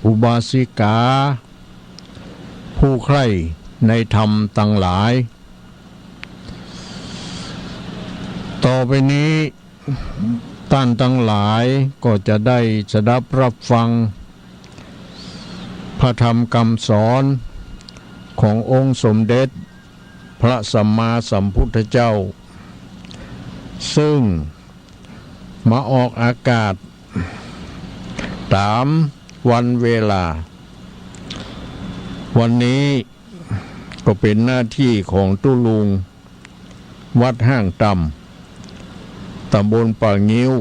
อุบาสิกาผู้ใคร่ในธรรมทั้งหลายต่อไปนี้ท่านทั้งหลายก็จะได้สดับรับฟังพระธรรมคำสอนขององค์สมเด็จพระสัมมาสัมพุทธเจ้าซึ่งมาออกอากาศตามวันเวลาวันนี้ก็เป็นหน้าที่ของตุลุงวัดห้างต่ำตำบลป่างิ้ว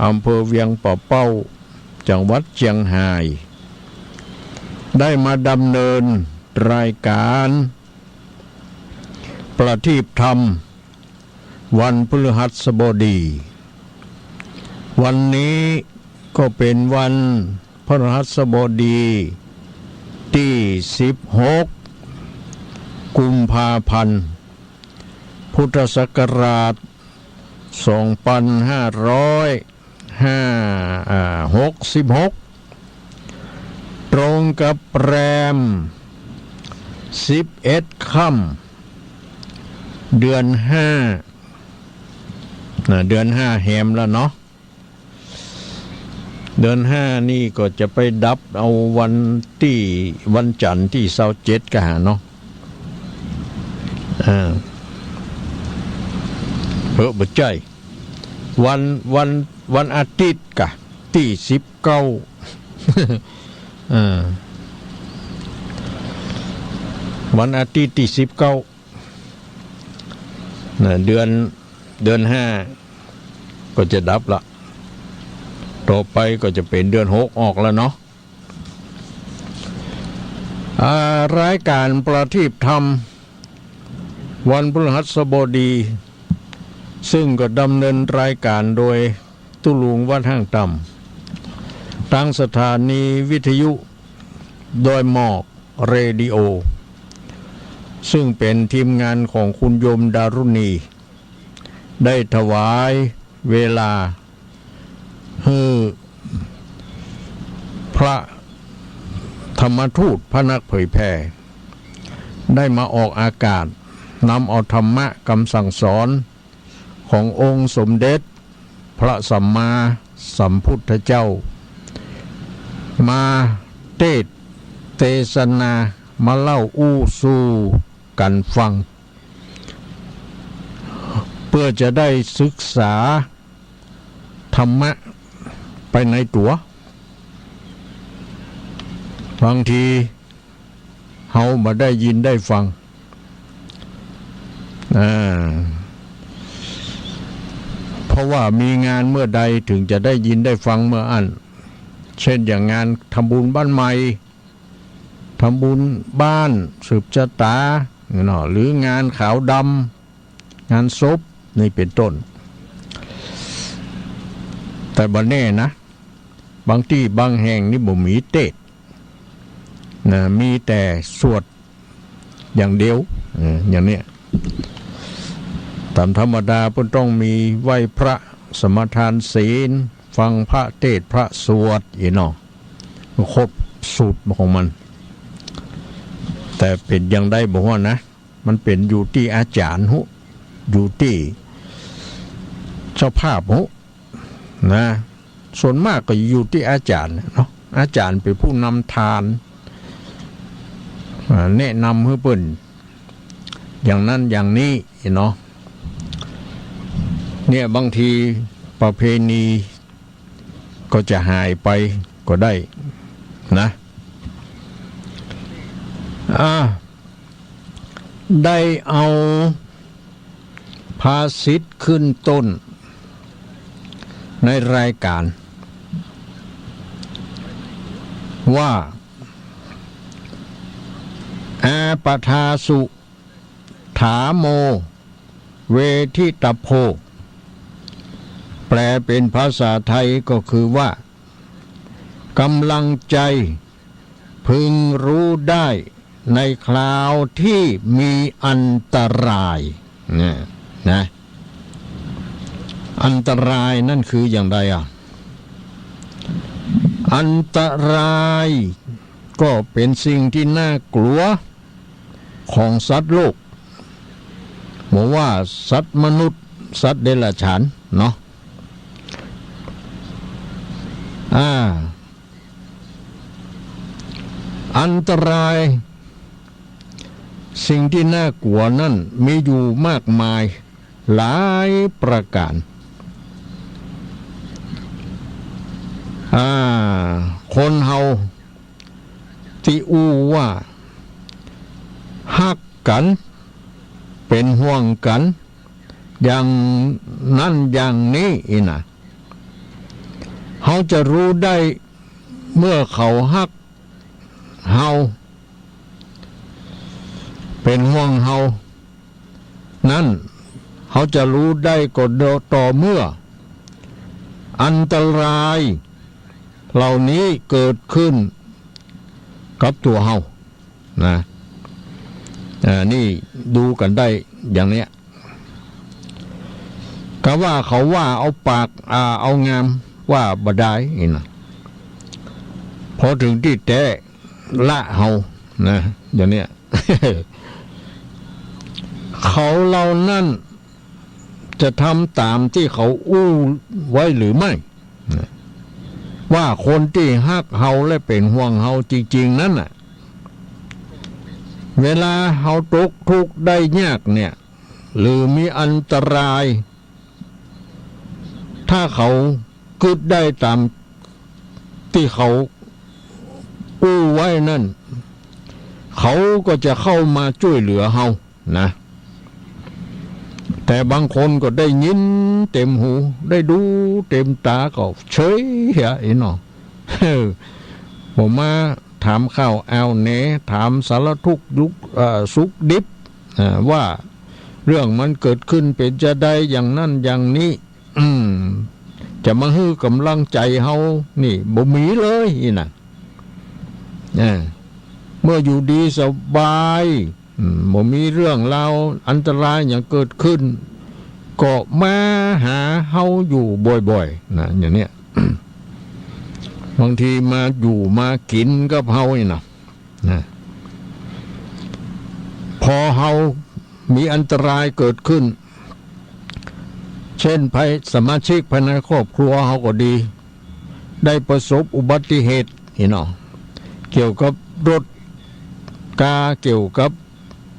อำเภอเวียงป่าเป้าจังหวัดเชียงรายได้มาดำเนินรายการประทีปธรรมวันพฤหัสบดีวันนี้ก็เป็นวันพฤหัสบดีที่16กุมภาพันธ์พุทธศักราช2566ตรงกับแรม11ค่ำเดือน5เดือน5แฮมแล้วเนาะเดือน5นี่ก็จะไปดับเอาวันจันทร์ที่27กันเนาะเพิ่มบ่ใจวันอาทิตย์กะที่19วันอาทิตย์ที่19เดือน5ก็จะดับละต่อไปก็จะเป็นเดือน6ออกแล้วเนาะรายการประทีปธรรมวันพฤหัสบดีซึ่งก็ดำเนินรายการโดยตุลุงวัดห้างต่ำทางสถานีวิทยุโดยหมอกเรดิโอซึ่งเป็นทีมงานของคุณโยมดารุณีได้ถวายเวลาให้พระธรรมทูตพระนักเผยแผ่ได้มาออกอากาศนำเอาธรรมะคำสั่งสอนขององค์สมเด็จพระสัมมาสัมพุทธเจ้ามาเทศนามาเล่าอู้สู่กันฟังเพื่อจะได้ศึกษาธรรมะไปในตัวบางทีเฮามาได้ยินได้ฟังเพราะว่ามีงานเมื่อใดถึงจะได้ยินได้ฟังเมื่ออันเช่นอย่างงานทำบุญบ้านใหม่ทำบุญบ้านสืบชะตาหรืองานขาวดำงานศพนี่เป็นต้นแต่บ่แน่นะบางที่บางแห่งนี่บ่มีเทศนะมีแต่สวดอย่างเดียวอย่างเนี้ยตามธรรมดาเพิ่นต้องมีไหว้พระสมทานศีลฟังพระเทศน์พระสวดอีเนาะครบสูตรของมันแต่เป็นอย่างใดบ่ว่านะมันเป็นอยู่ที่อาจารย์อยู่ที่เจ้าภาพนะส่วนมากก็อยู่ที่อาจารย์เนาะอาจารย์เป็นผู้นำทานแนะนำให้เพิ่นอย่างนั้นอย่างนี้เนาะเนี่ยบางทีประเพณีก็จะหายไปก็ได้นะได้เอาภาษิตขึ้นต้นในรายการว่าอาปทาสุถาโมเวทิตโพแปลเป็นภาษาไทยก็คือว่ากำลังใจพึงรู้ได้ในคราวที่มีอันตรายนะอันตรายนั่นคืออย่างไร อันตรายก็เป็นสิ่งที่น่ากลัวของสัตว์โลกบอกว่าสัตว์มนุษย์สัตว์เดรัจฉานเนาะอันตรายสิ่งที่น่ากลัวนั่นมีอยู่มากมายหลายประการคนเฮาที่อู้ว่าฮักกันเป็นห่วงกันอย่างนั้นอย่างนี้นะเขาจะรู้ได้เมื่อเขาฮักเฮาเป็นห่วงเฮานั่นเขาจะรู้ได้ก็ต่อเมื่ออันตรายเหล่านี้เกิดขึ้นกับตัวเฮานะนี่ดูกันได้อย่างเนี้ยก็ว่าเขาว่าเอาปากเอางามว่าบ่ได้นะพอถึงที่แท้ละเฮานะอย่างเนี้ย เขาเหล่านั้นจะทำตามที่เขาอู้ไว้หรือไม่ว่าคนที่ฮักเฮาและเป็นห่วงเฮาจริงๆนั้นน่ะเวลาเฮาตกทุกข์ได้ยากเนี่ยหรือมีอันตรายถ้าเขากึดได้ตามที่เขาอู้ไว้นั่นเขาก็จะเข้ามาช่วยเหลือเฮานะแต่บางคนก็ได้ยินเต็มหูได้ดูเต็มตาก็เฉยไอ้หนอผมมาถามข้าวเอาเนถามสารทุกข์ยุกสุขดิบว่าเรื่องมันเกิดขึ้นเป็นจะได้อย่างนั้นอย่างนี้จะมาฮื้อกำลังใจเฮานี่บ่มีเลยนะเมื่ออยู่ดีสบายบ่มีเรื่องราวอันตรายอย่างเกิดขึ้นก็มาหาเฮาอยู่บ่อยๆนะอย่างเนี้ย บางทีมาอยู่มากินกับเฮานี่นะพอเฮามีอันตรายเกิดขึ้นเช่นสมาชิกภายในครอบครัวเฮาก็ดีได้ประสบอุบัติเหตุนี่เนาะเกี่ยวกับรถกาเกี่ยวกับ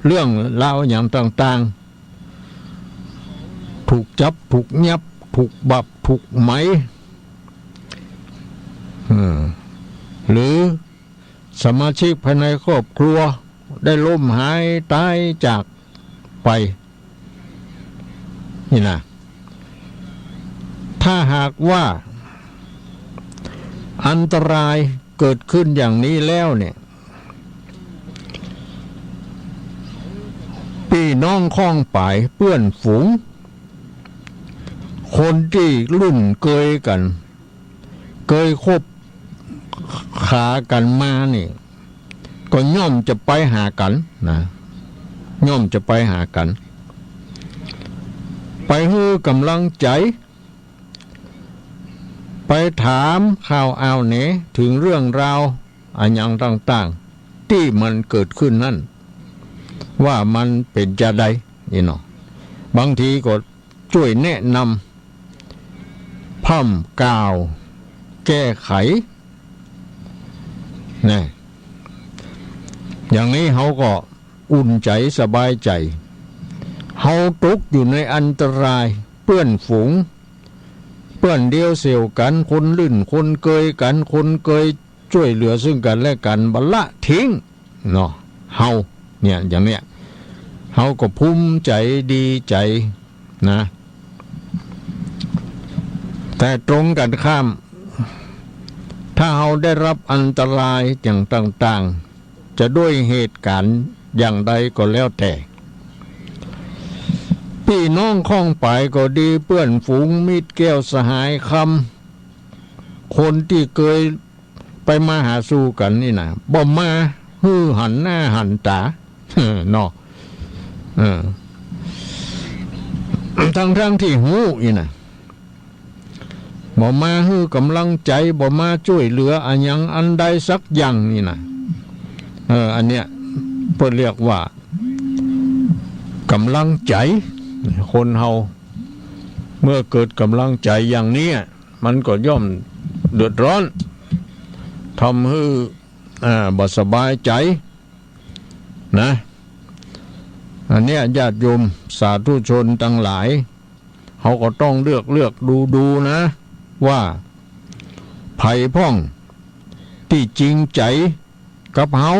เรื่องราวอย่างต่างๆถูกจับถูกยับถูกบับถูกไหมหรือสมาชิกภายในครอบครัวได้ล้มหายตายจากไปนี่นะถ้าหากว่าอันตรายเกิดขึ้นอย่างนี้แล้วเนี่ยพี่น้องข้องป่ายเพื่อนฝูงคนที่รุ่นเกยกันเกยคบขากันมานี่ก็ย่อมจะไปหากันนะย่อมจะไปหากันไปให้กำลังใจไปถามข่าวเอาเนถึงเรื่องราวอันอย่างต่างๆที่มันเกิดขึ้นนั่นว่ามันเป็นจะใดนี่เนาะบางทีก็ช่วยแนะนำพร่ำกล่าวแก้ไขนี่อย่างนี้เขาก็อุ่นใจสบายใจเขาตกอยู่ในอันตรายเปื้อนฝูงเปื้อนเดียวเสียวกันคนลื่นคนเกยกันคนเกยช่วยเหลือซึ่งกันและกันบัลละทิ้งเนาะเฮาเนี่ยอย่างเนี้ยเฮาก็ภูมิใจดีใจนะแต่ตรงกันข้ามถ้าเฮาได้รับอันตรายอย่างต่างๆจะด้วยเหตุการณ์อย่างใดก็แล้วแต่พี่น้องข้องไปก็ดีเพื่อนฝูงมิตรแก้วสหายคำคนที่เคยไปมาหาสู่กันนี่นะบ่มาฮือหันหน้าหันตาเนาะทั้งที่หูนี่นะ บ่มาให้กำลังใจบ่มาช่วยเหลืออันยังอันใดสักอย่างนี่นะอันเนี้ยเพิ่นเรียกว่ากำลังใจคนเฮาเมื่อเกิดกำลังใจอย่างนี้มันก็ย่อมเดือดร้อนทำให้บ่สบายใจนะอันเนี้ยญาติโยมสาธุชนทั้งหลายเขาก็ต้องเลือกดูนะว่าไผ่พ่องที่จริงใจกับเฮา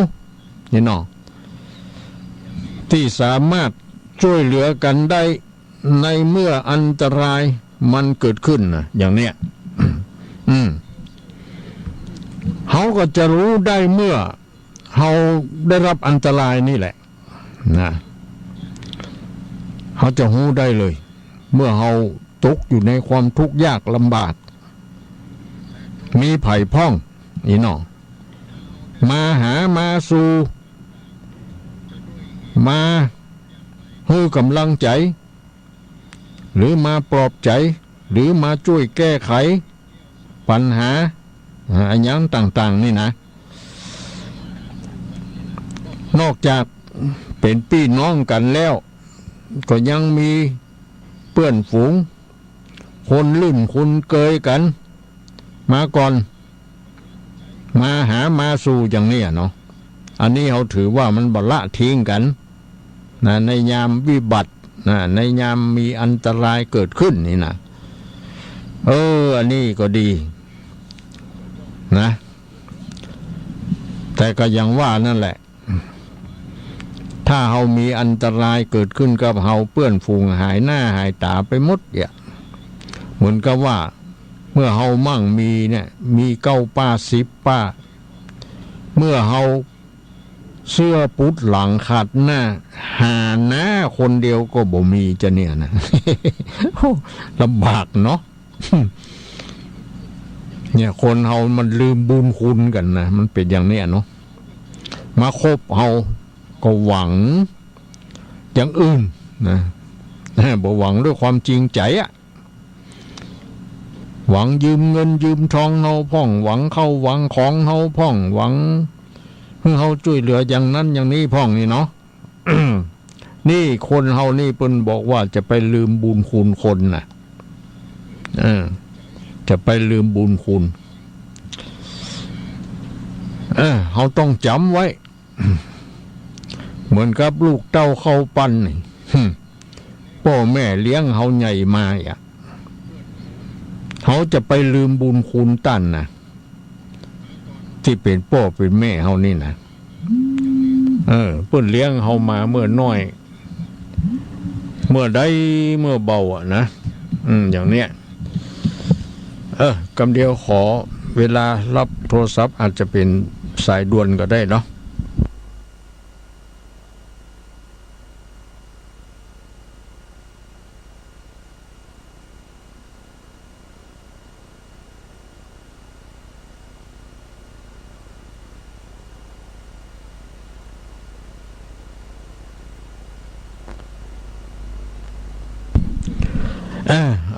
นี่เนาะที่สามารถช่วยเหลือกันได้ในเมื่ออันตรายมันเกิดขึ้นนะอย่างเนี้ยเขาก็จะรู้ได้เมื่อเขาได้รับอันตรายนี่แหละนะเขาจะรู้ได้เลยเมื่อเขาตกอยู่ในความทุกข์ยากลำบากมีไผ่พ่องนี่เนาะมาหามาสู่มาให้กำลังใจหรือมาปลอบใจหรือมาช่วยแก้ไขปัญหาอันยังต่างๆนี่นะนอกจากเป็นพี่น้องกันแล้วก็ยังมีเพื่อนฝูงคนลื่นคนเกยกันมาก่อนมาหามาสู่อย่างนี้เนาะอันนี้เขาถือว่ามันบ่ละทิ้งกันนะในยามวิบัตินะในยามมีอันตรายเกิดขึ้นนี่นะอันนี้ก็ดีนะแต่ก็ยังว่านั่นแหละถ้าเฮามีอันตรายเกิดขึ้นกับเฮาเปื้อนฝูงหายหน้าหายตาไปหมดเนี่ยเหมือนกับว่าเมื่อเฮามั่งมีเนี่ยมี9 ป้า10 ป้าเมื่อเฮาเสื้อปุดหลังขาดหน้าหาหน้าคนเดียวก็บ่มีจะเนี่ยนะ ลำบากเนาะ เนี่ยคนเฮามันลืมบุญคุณกันนะมันเป็นอย่างเนี้ยเนาะมาคบเฮาก็หวังอย่างอื่นนะบ่หวังด้วยความจริงใจอะหวังยืมเงินยืมทองเฮาพ่องหวังเข้าหวังของเฮาพ่องหวังให้เฮาช่วยเหลืออย่างนั้นอย่างนี้พ่องนี่เนาะ นี่คนเฮานี่เพิ่นบอกว่าจะไปลืมบุญคุณคนน่ะจะไปลืมบุญคุณเฮาต้องจำไว้ เหมือนกับลูกเต้าเข้าปั้นนี่ พ่อแม่เลี้ยงเฮาใหญ่มาเขาจะไปลืมบุญคุณตั้นนะที่เป็นพ่อเป็นแม่เฮานี่นะเพิ่นเลี้ยงเฮามาเมื่อน้อยเมื่อใดเมื่อเบานะอย่างเนี้ยคำเดียวขอเวลารับโทรศัพท์อาจจะเป็นสายด่วนก็ได้เนาะ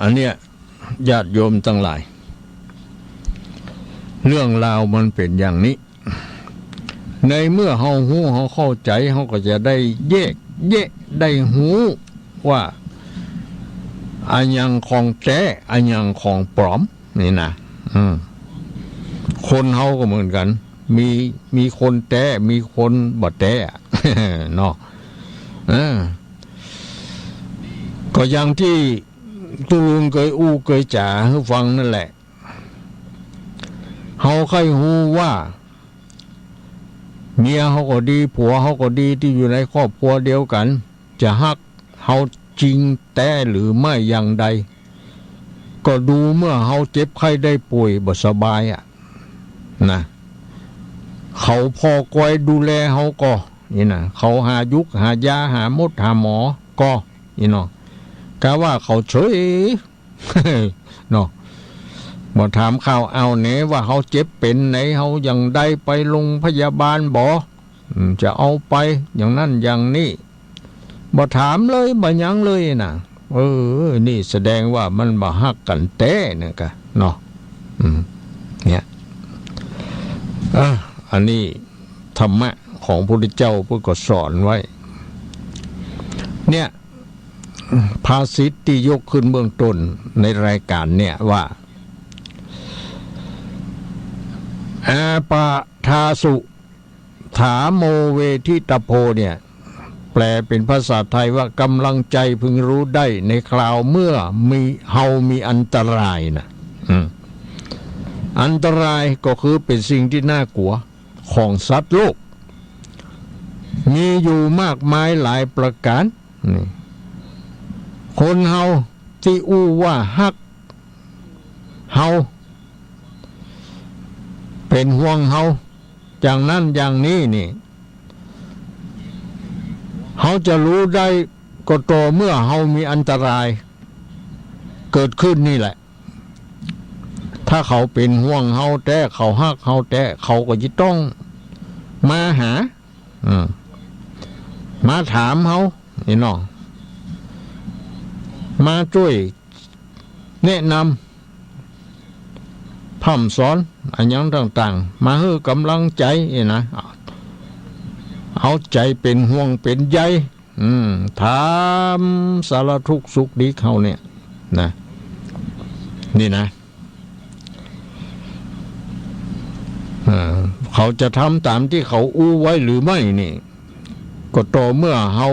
อันเนี้ยญาติโยมทั้งหลายเรื่องราวมันเป็นอย่างนี้ในเมื่อเฮาหูเฮาเข้าใจเฮาก็จะได้แยกได้หูว่าอันยังของแท้อันยังของปลอมนี่นะคนเฮาก็เหมือนกันมีคนแท้มีคนบ่แท้ เนาะก็อย่างที่ตุลุงเคยเคยจ่าให้ฟังนั่นแหละเฮาใครฮู้ว่าเมียเฮาก็ดีผัวเฮาก็ดีที่อยู่ในครอบครัวเดียวกันจะฮักเฮาจริงแต่หรือไม่อย่างใดก็ดูเมื่อเฮาเจ็บไข้ได้ป่วยบ่สบายนะเขาพอคอยดูแลเฮาก็นี่นะเขาหายุกหายาหามดหาหมอก็นี่เนาะกะว่าเขาเฉย เนาะบ่ถามข่าวเอาไหนว่าเขาเจ็บเป็นไหนเขาอย่างใดไปโรงพยาบาลบ่จะเอาไปอย่างนั้นอย่างนี้บ่ถามเลยบ่ยังเลยนะนี่แสดงว่ามันบ่ฮักกันแท้นะกะ เนาะเนี่ยอันนี้ธรรมะของพระพุทธเจ้าพุทธก็สอนไว้เนี่ยภาษิตที่ยกขึ้นเบื้องต้นในรายการเนี่ยว่าอาปาทาสุถาโมเวทิตโพเนี่ยแปลเป็นภาษาไทยว่ากำลังใจพึงรู้ได้ในคราวเมื่อเฮามีอันตรายนะอันตรายก็คือเป็นสิ่งที่น่ากลัวของสัตว์โลกมีอยู่มากมายหลายประการคนเฮาที่อู้ว่าฮักเฮาเป็นห่วงเฮาอย่างนั้นอย่างนี้นี่เฮาจะรู้ได้ก็ต่อเมื่อเฮามีอันตรายเกิดขึ้นนี่แหละถ้าเขาเป็นห่วงเฮาแต่เขาฮักเฮาแต่เขาก็จะต้องมาหามาถามเฮานี่เนาะมาช่วยแนะนำพร่ำสอนอันยังต่างๆมาให้กำลังใจนะเอาใจเป็นห่วงเป็นใยถามสารทุกข์สุขดีเขาเนี่ยนะนี่นะเขาจะทำตามที่เขาอู้ไว้หรือไม่นี่ก็ต่อเมื่อเขา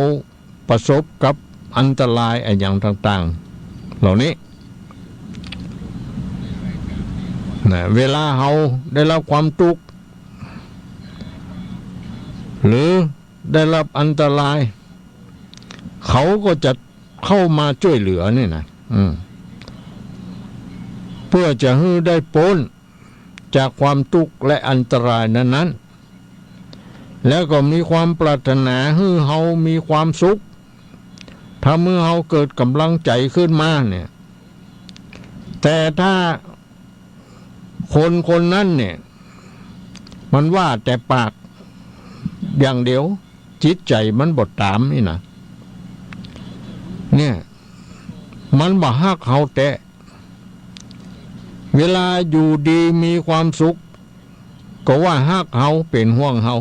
ประสบกับอันตรายอะไรอย่างต่างๆเหล่านี้นะเวลาเขาได้รับความทุกข์หรือได้รับอันตรายเขาก็จะเข้ามาช่วยเหลือนี่นะเพื่อจะให้ได้พ้นจากความทุกข์และอันตรายนั้นๆแล้วก็มีความปรารถนาให้เขามีความสุขถ้าเมื่อเขาเกิดกำลังใจขึ้นมาเนี่ยแต่ถ้าคนนั้นเนี่ยมันว่าแต่ปากอย่างเดียวจิตใจมันบดตามนี่นะเนี่ยมันบ่ฮักเขาแต่เวลาอยู่ดีมีความสุขก็ว่าฮักเขาเป็นห่วงเขา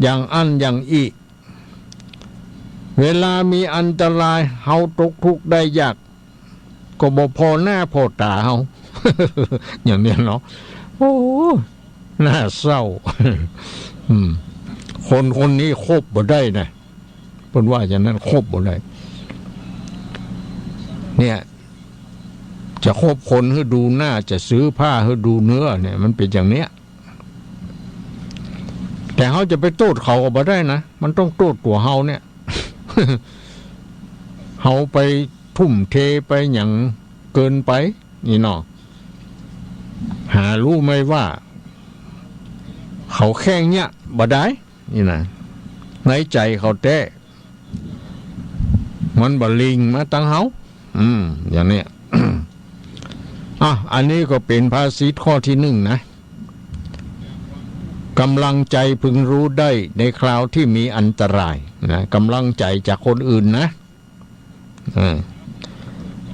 อย่างอันอย่างอีเวลามีอันตรายเขาตกทุกข์ได้ยากก็บ่พอหน้าพอตาเขา อย่างนี้เนาะโอ้น่าเศร้า คนนี้คบบ่ได้นะเพิ่นว่าอย่างนั้นคบบ่ได้เนี่ยจะคบคนให้ดูหน้าจะซื้อผ้าให้ดูเนื้อเนี่ยมันเป็นอย่างเนี้ยแต่เขาจะไปโทษเขาก็บ่ได้นะมันต้องโทษตัวเฮาเนี่ย เฮาไปทุ่มเทไปอย่างเกินไปนี่เนาะหารู้ไหมว่าเขาแข่งเนี่ยบ่ได้นี่นะในใจเขาแท้มันบ่ลิงมาตั้งเฮาอย่างเนี้ย อันนี้ก็เป็นภาษิตข้อที่1นะกำลังใจพึงรู้ได้ในคราวที่มีอันตรายนะกำลังใจจากคนอื่นนะ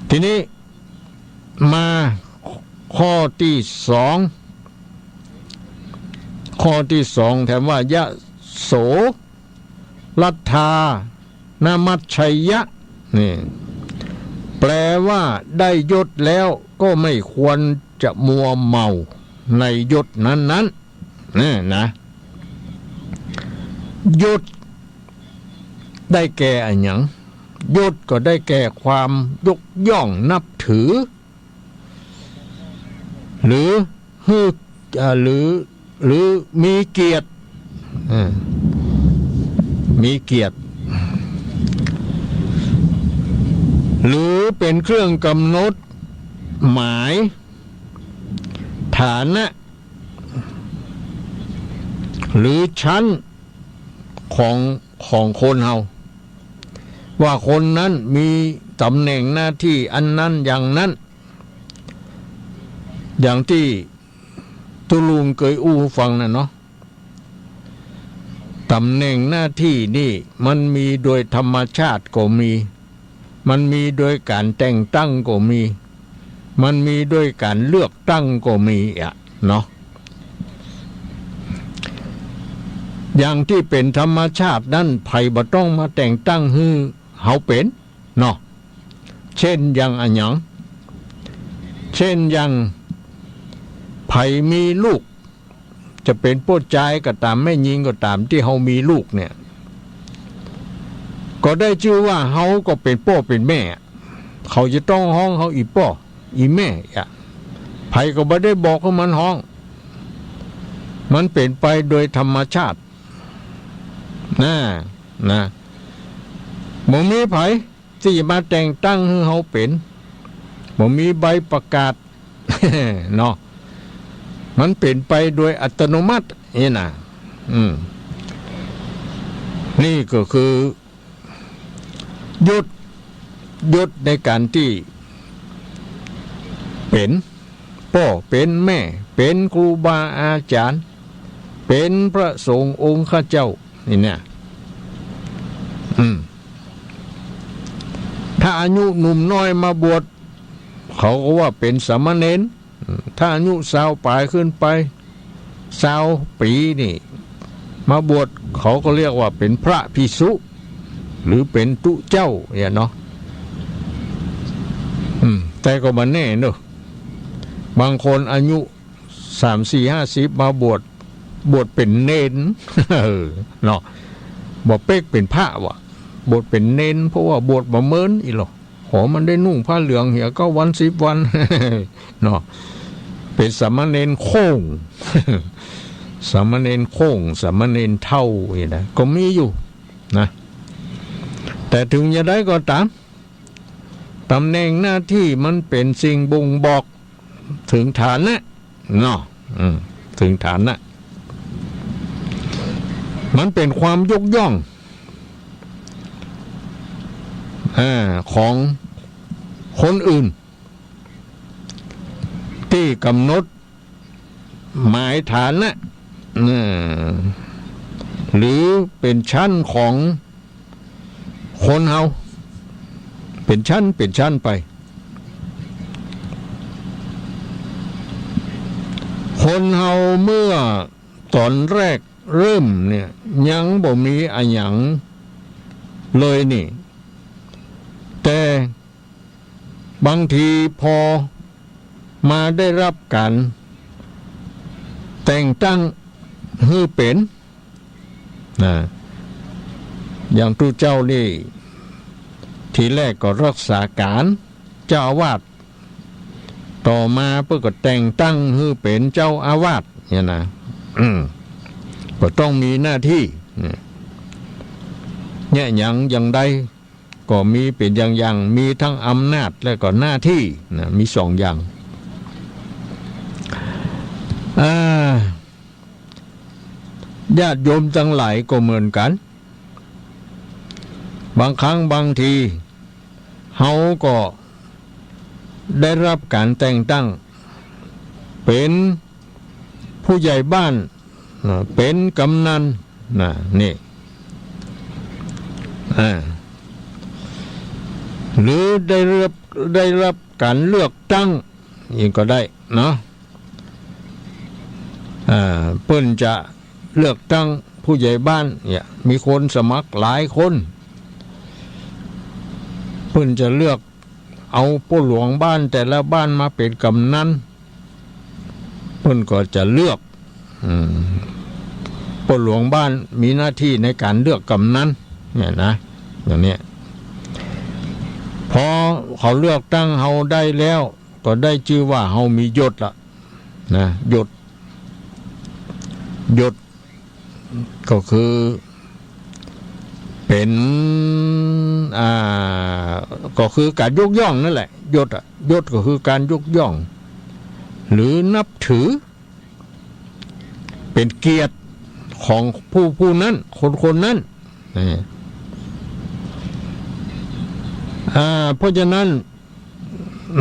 ทีนี้มาข้อที่2แถมว่ายะโสรัทธานามัชชัยยะนี่แปลว่าได้ยศแล้วก็ไม่ควรจะมัวเมาในยศนั้นนี่นะยศได้แก่อะไรอย่างยศก็ได้แก่ความยกย่องนับถือหรือมีเกียรติมีเกียรติหรือเป็นเครื่องกำหนดหมายฐานะหรือชั้นของคนเฮาว่าคนนั้นมีตำแหน่งหน้าที่อันนั้นอย่างนั้นอย่างที่ตุลุงเคยอู้ฟังนะเนาะตำแหน่งหน้าที่นี่มันมีโดยธรรมชาติก็มีมันมีโดยการแต่งตั้งก็มี มันมีด้วยการเลือกตั้งก็มีอ่ะเนาะอย่างที่เป็นธรรมชาตินั้นไผบ่ต้องมาแต่งตั้งฮือเฮาเป็นเนาะเช่นอย่างอันหยังเช่นอย่างไผมีลูกจะเป็นผู้ชายก็ตามแม่หญิงก็ตามที่เฮามีลูกเนี่ยก็ได้ชื่อว่าเฮาก็เป็นพ่อเป็นแม่เขาจะต้องห้องเฮาอีพ่ออีแม่อ่ะไผก็บ่ได้บอกให้มันห้องมันเป็นไปโดยธรรมชาตินะบ่มีไผที่มาแต่งตั้งให้เฮาเป็นบ่มีใบประกาศ เนาะมันเป็นไปโดยอัตโนมัตินี่นะนี่ก็คือยุดในการที่เป็นพ่อเป็นแม่เป็นครูบาอาจารย์เป็นพระสงฆ์องค์ข้าเจ้านี่เนี่ยถ้าอายุหนุ่มน้อยมาบวชเขาก็ว่าเป็นสามเณรถ้าอายุ20 ปลายขึ้นไป20 ปีนี่มาบวชเขาก็เรียกว่าเป็นพระภิกษุหรือเป็นตุเจ้าอย่างเนาะแต่ก็มาแน่เนอะบางคนอายุ30-50มาบวชเป็นเนน เนาะบ่เป๊กเป็นพระวะบวชเป็นเนนเพราะว่าบวชบ่เมินอีหรอขอมันได้นุ่งผ้าเหลืองเหี่ยก็วัน10 วัน เนาะเป็นสามเณรโค้ง สามเณรโค้งสามเณรเท่าอย่างนั้นก็มีอยู่นะแต่ถึงจะได้ก็ตามตำแหน่งหน้าที่มันเป็นสิ่งบ่งบอกถึงฐานะเนาะถึงฐานะมันเป็นความยกย่องของคนอื่นที่กำหนดหมายฐานะหรือเป็นชั้นของคนเฮาเป็นชั้นไปคนเฮาเมื่อตอนแรกเริ่มเนี่ยยังบ่มีอะหยังเลยนี่แต่บางทีพอมาได้รับการแต่งตั้งให้เป็นอย่างตุเจ้านี่ทีแรกก็รักษาการเจ้าอาวาสต่อมาเพื่อก็แต่งตั้งให้เป็นเจ้าอาวาสเนี่ยนะก็ต้องมีหน้าที่เนี่ยอย่างใดก็มีเป็นอย่างมีทั้งอำนาจและก็หน้าที่นะมี2 อย่างญาติโยมทั้งหลายก็เหมือนกันบางครั้งบางทีเฮาก็ได้รับการแต่งตั้งเป็นผู้ใหญ่บ้านเป็นกำนันนี่หรือได้รับการเลือกตั้งอีกก็ได้เนาะเพิ่นจะเลือกตั้งผู้ใหญ่บ้านเนี่ยมีคนสมัครหลายคนเพิ่นจะเลือกเอาผู้หลวงบ้านแต่ละบ้านมาเป็นกำนันเพิ่นก็จะเลือกผู้หลวงบ้านมีหน้าที่ในการเลือกกำนันเนี่ยนะอย่างนี้พอเขาเลือกตั้งเฮาได้แล้วก็ได้ชื่อว่าเฮามียศละนะยศก็คือเป็นก็คือการยกย่องนั่นแหละยศก็คือการยกย่องหรือนับถือเป็นเกียรติของผู้นั้นคนนั้นเพราะฉะนั้น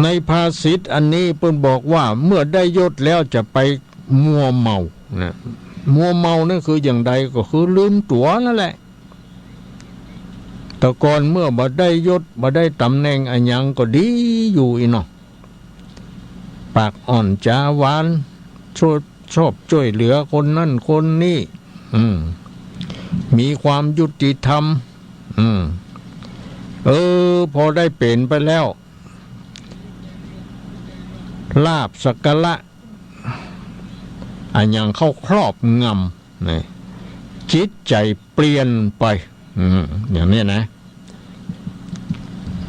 ในภาษิตอันนี้เพิ่นบอกว่าเมื่อได้ยศแล้วจะไปมัวเมานะมัวเมานั่นคืออย่างใดก็คือลืมตัวนั่นแหละแต่ก่อนเมื่อบ่ได้ยศบ่ได้ตำแหน่งอันยังก็ดีอยู่อีเนาะ ปากอ่อนจาหวานชอบช่วยเหลือคนนั่นคนนี้มีความยุติธรรมพอได้เป็นไปแล้วลาภสักการะอันยังเข้าครอบงำนี่จิตใจเปลี่ยนไปอย่างนี้นะ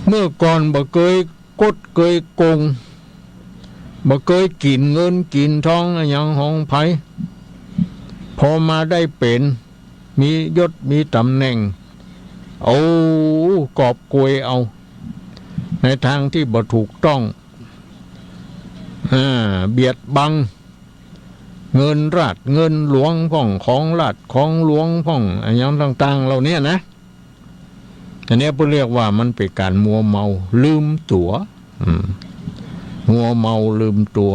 เมื่อก่อนบ่เคยกดเคยโกงบ่เคยกินเงินกินทองอย่างของไผพอมาได้เป็นมียศมีตำแหน่งเอากอบโกยเอาในทางที่บ่ถูกต้องเบียดบังเงินราชเงินหลวงพ่องของราชของหลวงพ่องอย่างต่างๆเหล่านี้นะอันนี้เรียกว่ามันเป็นการมัวเมาลืมตัวมัวเมาลืมตัว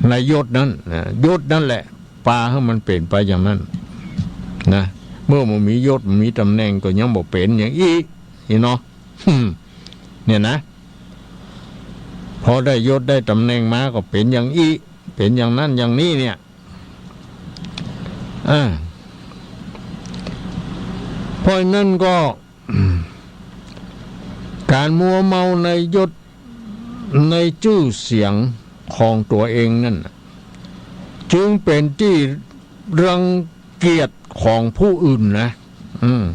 ในยศนั้นยศนั่นแหละปาให้มันเป็นไปอย่างนั้นนะเมื่อมันมียศมีตำแหน่งก็ยังบ่เป็นอย่างอีเนาะเนี่ยนะพอได้ยศได้ตำแหน่งมาก็เป็นอย่างอีเป็นอย่างนั้นอย่างนี้เนี่ยเพราะนั้นก็การมัวเมาในยศในชื่อเสียงของตัวเองนั่นจึงเป็นที่รังเกียจของผู้อื่นนะ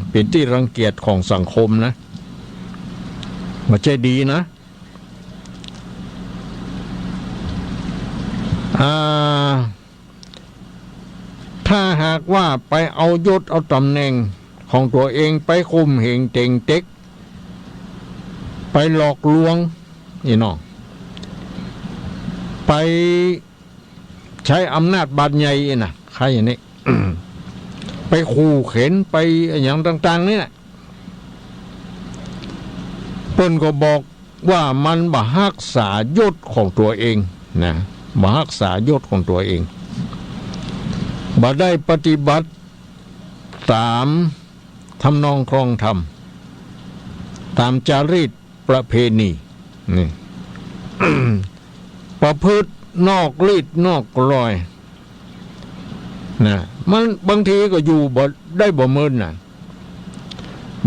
เป็นที่รังเกียจของสังคมนะไม่ใช่ดีนะถ้าหากว่าไปเอายศเอาตำแหน่งของตัวเองไปคุมเหงเต็งเต็กไปหลอกลวงน้องไปใช้อำนาจบาดใหญ่นะใครอย่างนี้ ไปขู่เข็นไปอย่างต่างๆนี่แหละเพิ่นก็บอกว่ามันบ่รักษายศของตัวเองนะบ่รักษายศของตัวเองบ่ได้ปฏิบัติตามทำนองครองธรรมตามจารีตประเพณีนี่ ประพฤตินอกรีดนอกรอยนะมันบางทีก็อยู่บ่ได้บ่เมินนะ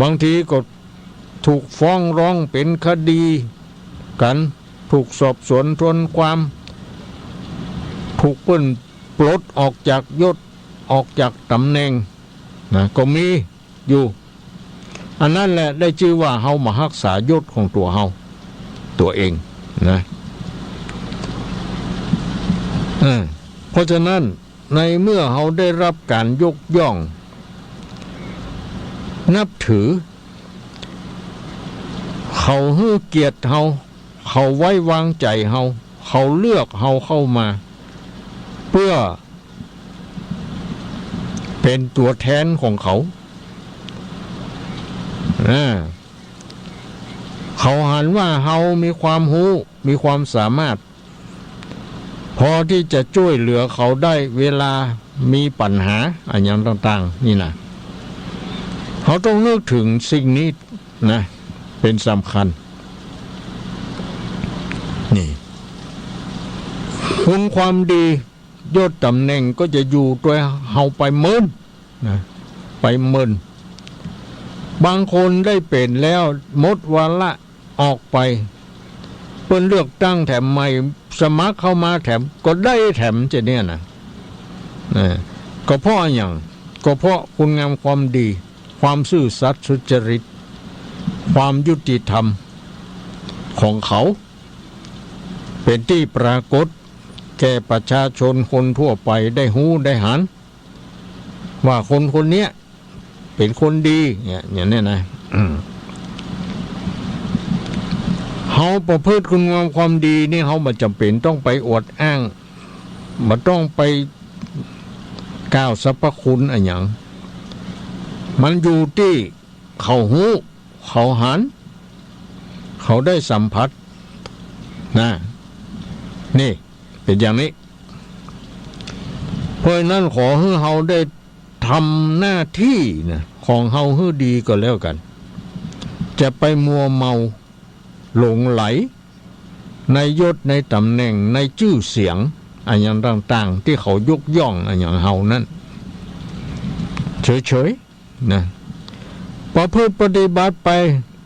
บางทีก็ถูกฟ้องร้องเป็นคดีกันถูกสอบสวนทวนความถูกเปิ้นปลดออกจากยศออกจากตำแหน่งนะก็มีอยู่อันนั้นแหละได้ชื่อว่าเฮามารักษายศของตัวเฮาตัวเองนะเพราะฉะนั้นในเมื่อเฮาได้รับการยกย่องนับถือเขาให้เกียรติเฮาเขาไว้วางใจเฮาเขาเลือกเฮาเข้ามาเพื่อเป็นตัวแทนของเขาเขาหันว่าเฮามีความรู้มีความสามารถพอที่จะช่วยเหลือเขาได้เวลามีปัญหาอย่างต่างๆนี่นะเขาต้องนึกถึงสิ่งนี้นะเป็นสำคัญนี่คุณความดียศตำแหน่งก็จะอยู่ตัวเฮาไปเมินนะไปเมินบางคนได้เป็นแล้วหมดวาระออกไปเพิ่นเลือกตั้งแถมใหม่สมัครเข้ามาแถมก็ได้แถมจะเนี่ยนะก็เพราะอย่างก็เพราะคุณงามความดีความซื่อสัตย์สุจริตความยุติธรรมของเขาเป็นที่ปรากฏแก่ประชาชนคนทั่วไปได้หูได้หันว่าคนคนนี้เป็นคนดีอย่างนี้นะเฮาประพฤติคุณงามความดีนี่เฮาบ่จำเป็นต้องไปอวดอ้างบ่ต้องไปกล่าวสรรพคุณอะไรอย่างมันอยู่ที่เขาหูเขาหันเขาได้สัมผัสนะนี่เป็นอย่างนี้เพราะนั้นขอให้เฮาได้ทำหน้าที่นะของเฮาให้ดีก็แล้วกันจะไปมัวเมาหลงไหล ในยศในตำแหน่งในชื่อเสียงอันอย่างต่างๆที่เขายกย่องอันอย่างเฮานั้นเฉยๆนะประพฤติปฏิบัติไป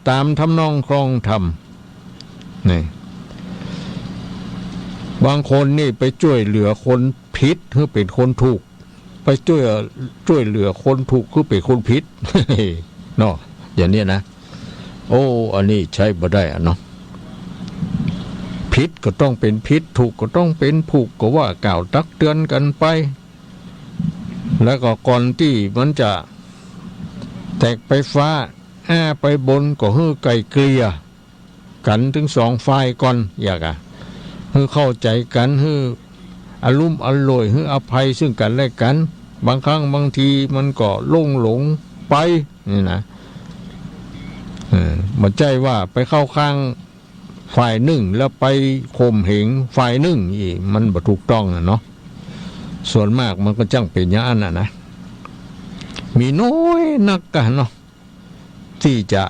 ตามทำนองครองธรรมนี่บางคนนี่ไปช่วยเหลือคนผิดคือเป็นคนถูกไปช่วยเหลือคนถูกคือเป็นคนผิด เนาะอย่างนี้นะโอ้อันนี้ใช้บ่ได้อ่ะเนาะผิดก็ต้องเป็นผิดถูกก็ต้องเป็นถูกก็ว่ากล่าวตักเตือนกันไปแล้วก็ก่อนที่มันจะแตกไปฟ้าไปบนก็ฮื้อไกลเกลี่ยกันถึงสองฝ่ายก่อนอยากฮื้อเข้าใจกันฮื้ออารมณ์อร่อยฮื้ออภัยซึ่งกันและกันบางครั้งบางทีมันก็หลงไปนี่นะมันใจว่าไปเข้าข้างฝ่ายหนึ่งแล้วไปข่มเหงฝ่ายหนึ่งอีกมันบ่ถูกต้องเนาะส่วนมากมันก็จังเป็นอย่างนั้นนะมีน้อยนักกันเนาะที่จะ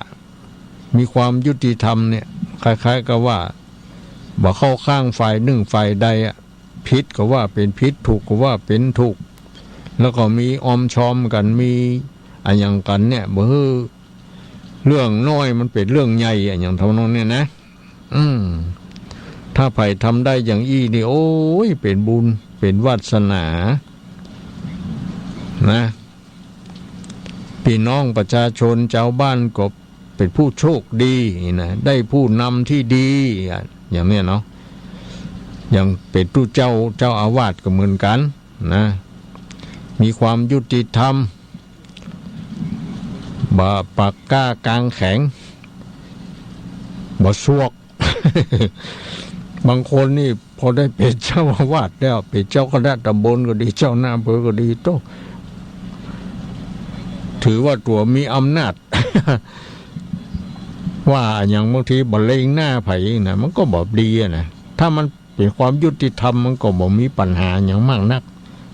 มีความยุติธรรมเนี่ยคล้ายๆกับว่าบ่เข้าข้างฝ่ายหนึ่งฝ่ายใดผิดก็ว่าเป็นผิดถูกก็ว่าเป็นถูกแล้วก็มีออมชอมกันมีอะไรอย่างกันเนี่ยบ่ฮือเรื่องน้อยมันเป็นเรื่องใหญ่อย่างเท่านั้นเนี่ยนะถ้าไผ่ทำได้อย่างอี้นี่โอ้ยเป็นบุญเป็นวาสนานะพี่น้องประชาชนชาวบ้านก็เป็นผู้โชคดีนะได้ผู้นำที่ดีอย่างนี้เนาะอย่างเป็นผู้เจ้าอาวาสก็เหมือนกันนะมีความยุติธรรมบ่ปากกล้ากลางแข็งบ่ซวก บางคนนี่พอได้เป็นเจ้าอาวาสแล้วเป็นเจ้าคณะตำบลก็ดีเจ้าหน้าอำเภอก็ดีโตถือว่าตัวมีอำนาจ ว่าอย่างบางทีบ่เลงหน้าไผนะมันก็บ่ดีนะถ้ามันเป็นความยุติธรรมมันก็บ่มีปัญหาอย่างมากนัก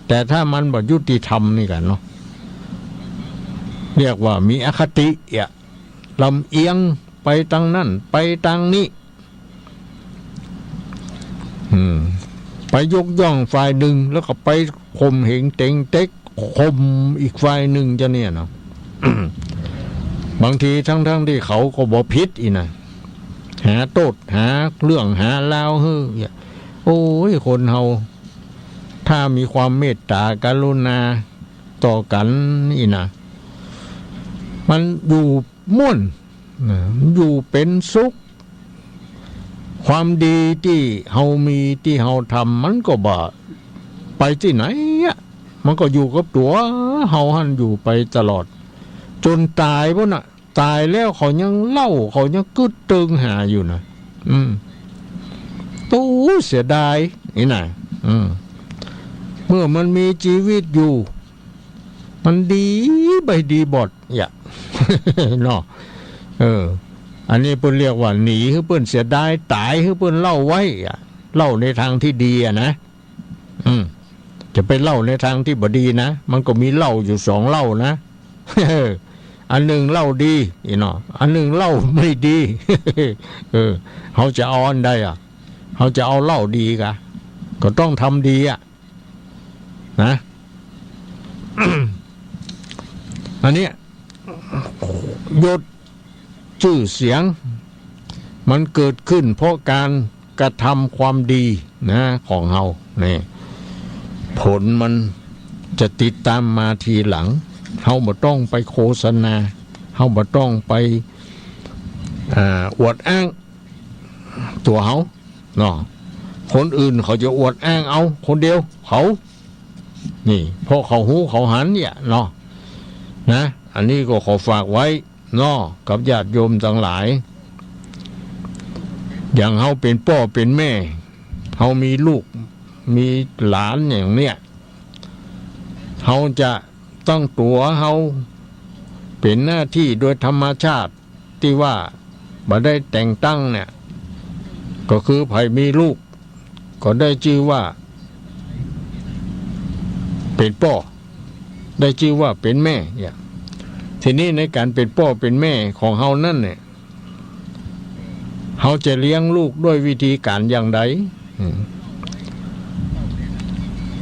แต่ถ้ามันบ่ยุติธรรมนี่กันเนาะเรียกว่ามีอคติลำเอียงไปทางนั้นไปทางนี้ไปยกย่องฝ่ายหนึ่งแล้วก็ไปข่มเหงเต็งเต็กข่มอีกฝ่ายหนึ่งจะเนี่ยเนาะ บางทีทั้งที่เขาก็บ่ผิดอีนะหาโทษหาเรื่องหาลาวเฮ้ยโอ้ยคนเฮาถ้ามีความเมตตากรุณาต่อกันนี่นะมันอยู่ม่วนอยู่เป็นสุขความดีที่เฮามีที่เฮาทำมันก็บ่ไปที่ไหนมันก็อยู่กับตัวเฮาหันอยู่ไปตลอดจนตายพุ่นน่ะตายแล้วเขายังเล่าเขายังกึดตึงหาอยู่นะตู้เสียดายนี่น่ะเมื่อมันมีชีวิตอยู่มันดีไปดีบดเนาะอันนี้เพิ่นเรียกว่าหนีคือเพิ่นเสียดายตายคือเพิ่นเล่าไว้เล่าในทางที่ดีนะจะไปเล่าในทางที่บ่ดีนะมันก็มีเล่าอยู่สองเล่านะ อันหนึ่งเล่าดีเนาะอันหนึ่งเล่าไม่ดี เขาจะเอาอันใดเขาจะเอาเล่าดีก็ต้องทำดีนะ อันนี้ยศชื่อเสียงมันเกิดขึ้นเพราะการกระทำความดีนะของเฮาเนี่ยผลมันจะติดตามมาทีหลังเฮาบ่ต้องไปโฆษณาเฮาบ่ต้องไปอวดอ้างตัวเฮาเนาะคนอื่นเขาจะอวดอ้างเอาคนเดียวเขานี่เพราะเขาหูเขาหันเนี่ยเนาะนะอันนี้ก็ขอฝากไว้เนาะกับญาติโยมทั้งหลายอย่างเฮาเป็นพ่อเป็นแม่เฮามีลูกมีหลานอย่างเนี้ยเฮาจะต้องตัวเฮาเป็นหน้าที่โดยธรรมชาติที่ว่าบ่ได้แต่งตั้งเนี่ยก็คือไผมีลูกก็ได้ชื่อว่าเป็นพ่อได้ชื่อว่าเป็นแม่เนี่ยทีนี้ในการเป็นพ่อเป็นแม่ของเฮานั่นเนี่ย เขาจะเลี้ยงลูกด้วยวิธีการอย่างไร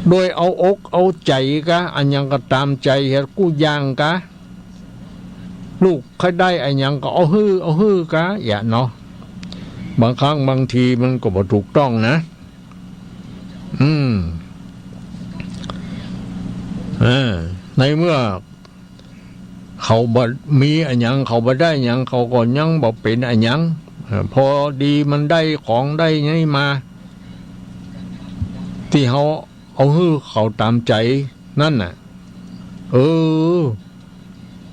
โดยเอาอกเอาใจกะอันยังก็ตามใจเฮ็ดกู้ย่างกะลูกใครได้อันยังก็เอาฮื้อกะอย่าเนาะบางครั้งบางทีมันก็บ่ถูกต้องนะในเมื่อเขาบ่มีอันยังเขาบ่ได้อันยังเขาก็ยังบ่เป็นอันยังพอดีมันได้ของได้นี่มาที่เขาเอาฮื้อเขาตามใจนั่นน่ะ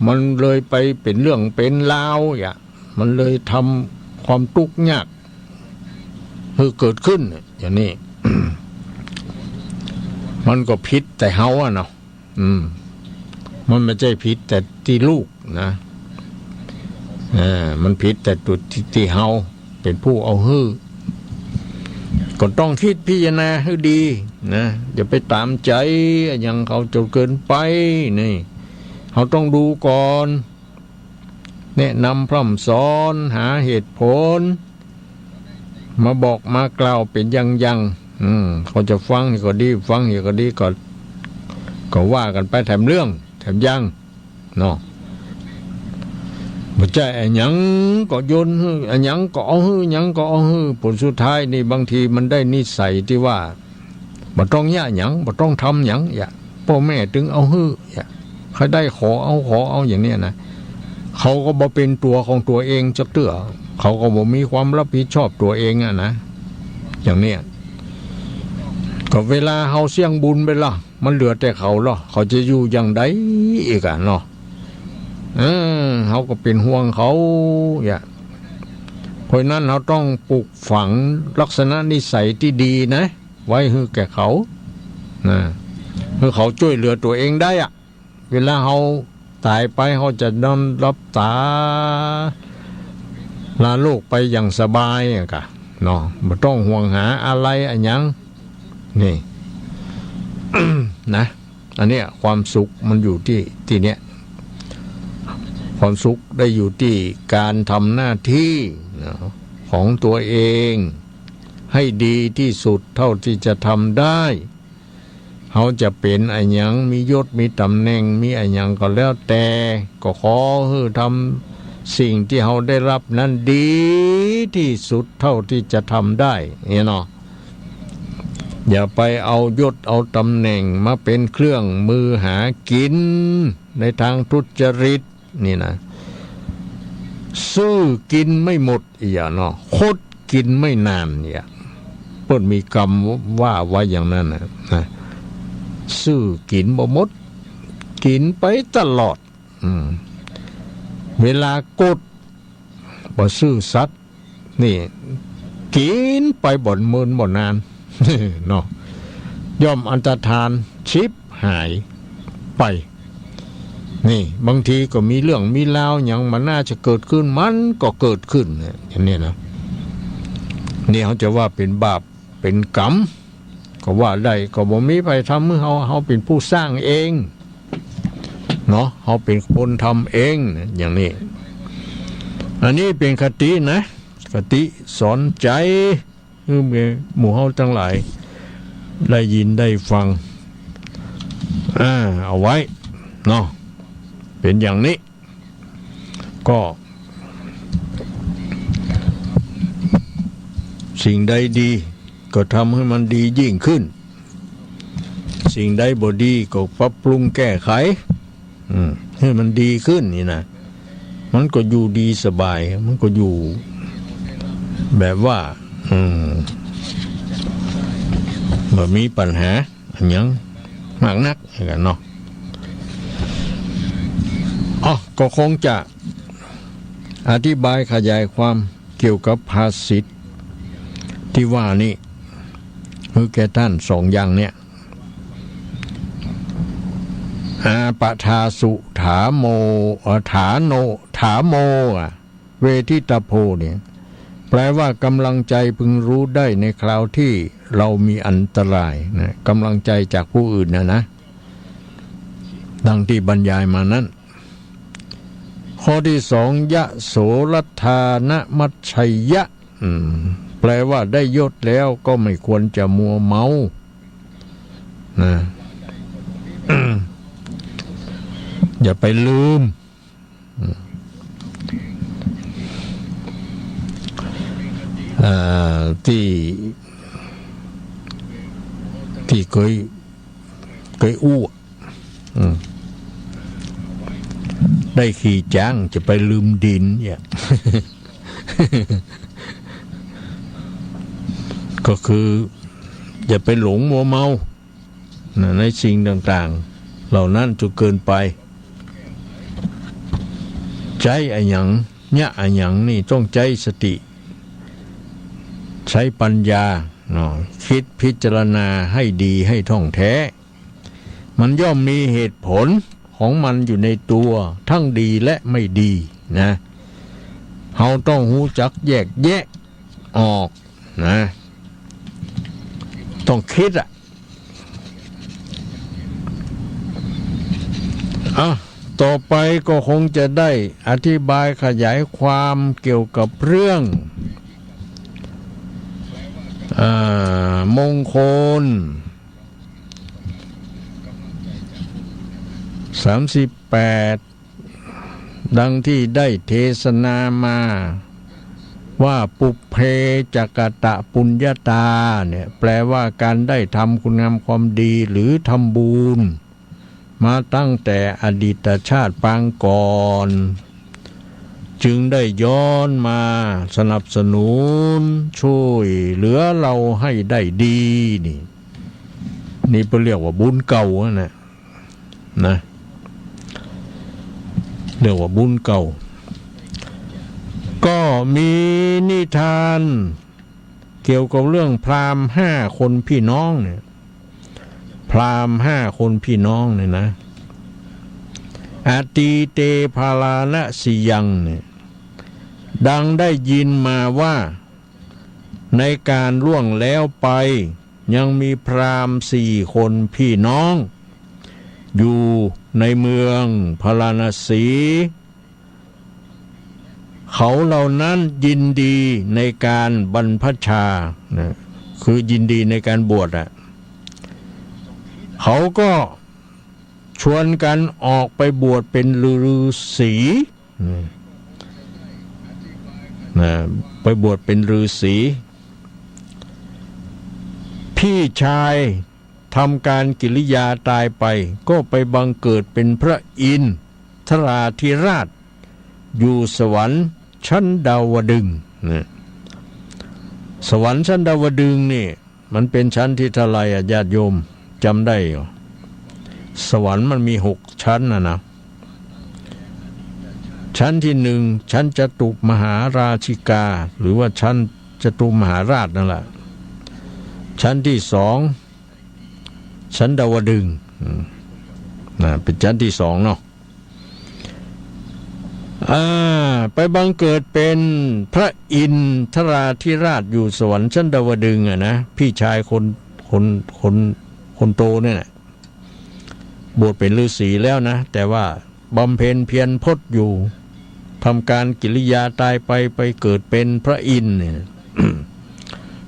มันเลยไปเป็นเรื่องเป็นราวอย่ามันเลยทำความทุกข์ยากเกิดขึ้นอย่างนี้ มันก็ผิดแต่เฮาอ่ะเนาะมันไม่ใช่ผิดแต่ที่ลูกนะมันผิดแต่ตัวที่เฮาเป็นผู้เอาฮื้อก็ต้องคิดพิจารณาให้ดีนะอย่าไปตามใจอย่างเขาจนเกินไปนี่เขาต้องดูก่อนแนะนำพร่ำสอนหาเหตุผลมาบอกมากล่าวเป็นยังเขาจะฟังก็ดีฟังก็ดีก็ว่ากันไปแถมเรื่องแถมยังเนาะบ่ใช่อันหยังก็โยนอันหยังก็เอาหยังก็เอาผลสุดท้ายนี่บางทีมันได้นิสัยที่ว่าบ่ต้องย่าหยังบ่ต้องทำหยังอย่าพ่อแม่ถึงเอาอย่าใครได้ขอเอาอย่างเนี้ยนะเขาก็บ่เป็นตัวของตัวเองจักเตื้อเขาก็บ่มีความรับผิดชอบตัวเองอ่ะนะอย่างเนี้ยก็เวลาเฮาเสี่ยงบุญไปล่ะมันเหลือแต่เขาล่ะเขาจะอยู่อย่างใดอีกอ่ะเนาะเขาก็เป็นห่วงเขาอย่าเพราะนั้นเราต้องปลูกฝังลักษณะนิสัยที่ดีนะไว้ให้แก่เขานะให้เขาช่วยเหลือตัวเองได้อ่ะเวลาเขาตายไปเขาจะนอนรับตาลาโลกไปอย่างสบายอ่ะกะเนาะไม่ต้องห่วงหาอะไรอันยังนี่ นะอันเนี้ยความสุขมันอยู่ที่เนี้ยความสุขได้อยู่ที่การทำหน้าที่ของตัวเองให้ดีที่สุดเท่าที่จะทำได้เขาจะเป็นอะไรยังมียศมีตำแหน่งมีอะไรยังก็แล้วแต่ก็ขอให้ทำสิ่งที่เขาได้รับนั้นดีที่สุดเท่าที่จะทำได้เนาะอย่าไปเอายศเอาตำแหน่งมาเป็นเครื่องมือหากินในทางทุจริตนี่นะซื้อกินไม่หมดอย่าเนาะคดกินไม่นานอย่าเพิ่นมีกรรมว่าไว้อย่างนั้นนะซื้อกินบ่หมดกินไปตลอดเวลากดบ่ซื้อสัตว์นี่กินไปบ่นมื้นบ่นานเนาะย่อมอันตรธานชิบหายไปนี่บางทีก็มีเรื่องมีราวอย่างมันน่าจะเกิดขึ้นมันก็เกิดขึ้นอย่างนี้นะนี่เขาจะว่าเป็นบาปเป็นกรรมก็ว่าได้ก็บ่มีไปทำเมื่อเขาเป็นผู้สร้างเองเนาะเขาเป็นคนทำเองอย่างนี้อันนี้เป็นคตินะคติสอนใจหมู่เฮาทั้งหลายได้ยินได้ฟังเอาไว้เนาะเป็นอย่างนี้ก็สิ่งใดดีก็ทำให้มันดียิ่งขึ้นสิ่งใดบ่ดีก็ปรับปรุงแก้ไขให้มันดีขึ้นนี่นะมันก็อยู่ดีสบายมันก็อยู่แบบว่าบ่มีปัญหาอันยังมากนักกันเนาะก็คงจะอธิบายขยายความเกี่ยวกับภาษิตที่ว่านี่คือแก่ท่านสองอย่างเนี่ยปทาสุถาโมถาโนถาโมเวทิตโพเนี่ยแปลว่ากำลังใจพึงรู้ได้ในคราวที่เรามีอันตรายนะกำลังใจจากผู้อื่นนะดังที่บรรยายมานั้นข้อที่สองยะโสรัทธานะมัชชัยยะ แปลว่าได้ยศแล้วก็ไม่ควรจะมัวเมานะ อย่าไปลืมที่เคยอู้ได้ขี่จ้างจะไปลืมดินเนี่ย ก็คืออย่าไปหลงมัวเมาในสิ่งต่างๆเหล่านั้นจนเกินไปใจอะหยังเนี่ยอะหยังนี่ต้องใจสติใช้ปัญญาคิดพิจารณาให้ดีให้ท่องแท้มันย่อมมีเหตุผลของมันอยู่ในตัวทั้งดีและไม่ดีนะเราต้องรู้จักแยกแยะออกนะต้องคิดต่อไปก็คงจะได้อธิบายขยายความเกี่ยวกับเรื่องมงคล38ดังที่ได้เทศนามาว่าปุพเพจักตะปุญญาตาเนี่ยแปลว่าการได้ทำคุณงามความดีหรือทำบุญมาตั้งแต่อดีตชาติปางก่อนจึงได้ย้อนมาสนับสนุนช่วยเหลือเราให้ได้ดีนี่เรียกว่าบุญเก่านะเรียกว่าบุญเก่าก็มีนิทานเกี่ยวกับเรื่องพราหมณ์5 คนพี่น้องเนี่ยพราหมณ์5 คนพี่น้องเนี่ยนะอาตีเตภาลานะสิยังเนี่ยดังได้ยินมาว่าในการล่วงแล้วไปยังมีพราหมณ์4 คนพี่น้องอยู่ในเมืองพาราณสีเขาเหล่านั้นยินดีในการบรรพชานะคือยินดีในการบวชเขาก็ชวนกันออกไปบวชเป็นฤาษีนะไปบวชเป็นฤาษีพี่ชายทำการกิริยาตายไปก็ไปบังเกิดเป็นพระอินทราธิราชอยู่สวรรค์ชั้นดาวดึงส์นะสวรรค์ชั้นดาวดึงส์นี่มันเป็นชั้นที่เท่าไหร่ญาติโยมจำได้เหรอสวรรค์มันมี6 ชั้นนะชั้นที่1ชั้นจตุมหาราชิกาหรือว่าชั้นจตุมหาราชนั่นแหละชั้นที่2ชั้นดาวดึงส์เป็นชั้นที่2เนาะไปบังเกิดเป็นพระอินทราธิราชอยู่สวรรค์ชั้นดาวดึงส์นะพี่ชายคนโตเนี่ยนะบวชเป็นฤาษีแล้วนะแต่ว่าบำเพ็ญเพียรพจน์อยู่ทำการกิริยาตายไปเกิดเป็นพระอินทร์เนี่ย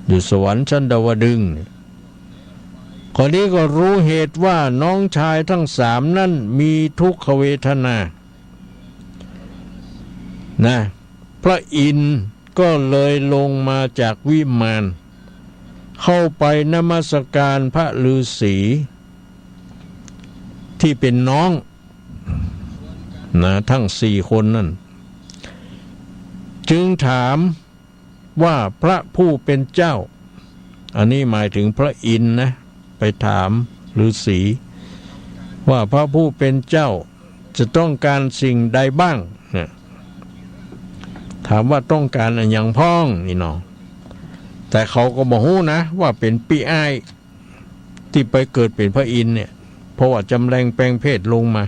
อยู่สวรรค์ชั้นดาวดึงส์คนนี้ก็รู้เหตุว่าน้องชายทั้ง3นั่นมีทุกขเวทนานะพระอินทร์ก็เลยลงมาจากวิมานเข้าไปนมัสการพระฤาษีที่เป็นน้องนะทั้ง4 คนนั่นจึงถามว่าพระผู้เป็นเจ้าอันนี้หมายถึงพระอินทร์นะไปถามฤาษีว่าพระผู้เป็นเจ้าจะต้องการสิ่งใดบ้างนะถามว่าต้องการอะไรอย่างพ้องนี่เนาะแต่เขาก็บอกฮู้นะว่าเป็นปีอ้ายที่ไปเกิดเป็นพระอินทร์เนี่ยเพราะว่าจำแรงแปลงเพศลงมา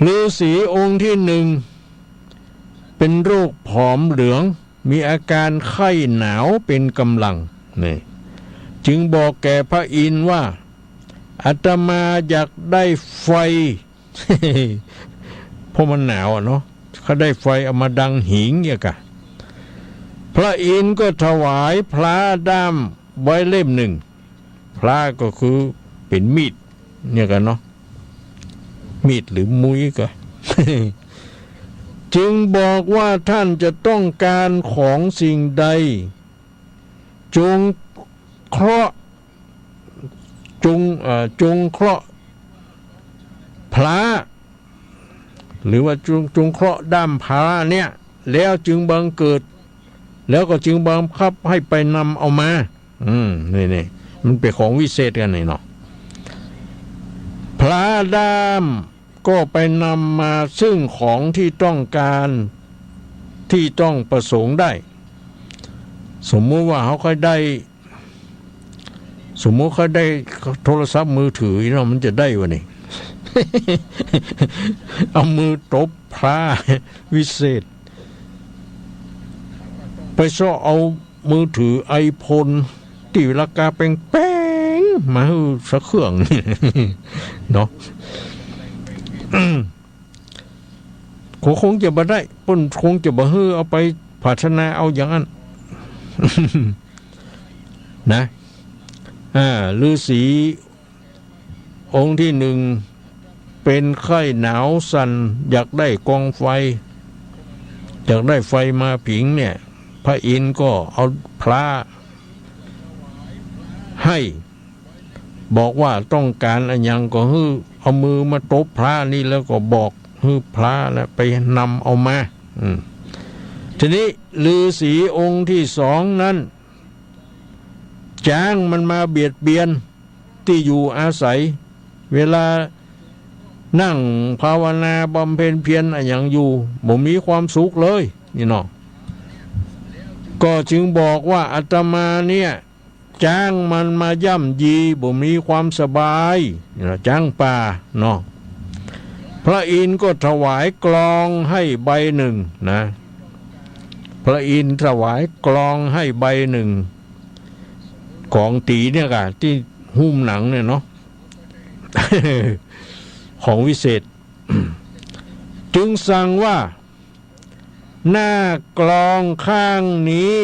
ฤาษีองค์ที่1เป็นโรคผอมเหลืองมีอาการไข้หนาวเป็นกำลังนี่จึงบอกแก่พระอินทร์ว่าอาตมาอยากได้ไฟ เพราะมันหนาวเนาะเขาได้ไฟเอามาดังหิงเนี่ยกะ พระอินทร์ก็ถวายพระด้ามไว้เล่มหนึ่งพระก็คือเป็นมีดเนี่ยกันเนาะมีดหรือมุ้ยก็ จึงบอกว่าท่านจะต้องการของสิ่งใดจงเคราะห์จงเคราะห์พระหรือว่าจงเคราะห์ด้ามพระเนี่ยแล้วจึงบังเกิดแล้วก็จึงบังคับให้ไปนำเอามานี่มันเป็นของวิเศษกันนี่เนาะพระด้ามก็ไปนำมาซึ่งของที่ต้องการที่ต้องประสงค์ได้สมมุติว่าเขาเคยได้โทรศัพท์มือถือเนาะมันจะได้วะนี่ เอามือตบพระวิเศษไปซ่อเอามือถือไอโฟนที่ราคาแพงๆมาให้สักเครื่อง เนาะคงจะบ่ได้ป้นคงจะบ่ฮื้อเอาไปพัฒนาเอาอย่างนั้น นะฤาษีองค์ที่หนึ่งเป็นไข้หนาวสั่นอยากได้กองไฟอยากได้ไฟมาผิงเนี่ยพระอินทร์ก็เอาพระให้บอกว่าต้องการอะไรยังก็ฮื้อเอามือมาตบพระนี่แล้วก็บอกฮื้อพระแล้วไปนำเอามาทีนี้ฤาษีองค์ที่สองนั้นจ้างมันมาเบียดเบียนที่อยู่อาศัยเวลานั่งภาวนาบำเพ็ญเพียรอย่างอยู่บ่มีความสุขเลยนี่เนาะก็จึงบอกว่าอาตมาเนี่ยจ้างมันมาย่ำยีบ่มีความสบายจ้างป่าเนาะพระอินทร์ก็ถวายกลองให้ใบหนึ่งนะพระอินทร์ถวายกลองให้ใบหนึ่งของตีเนี่ยกะที่หุ้มหนังเนี่ยเนาะ ของวิเศษ จึงสั่งว่าหน้ากลองข้างนี้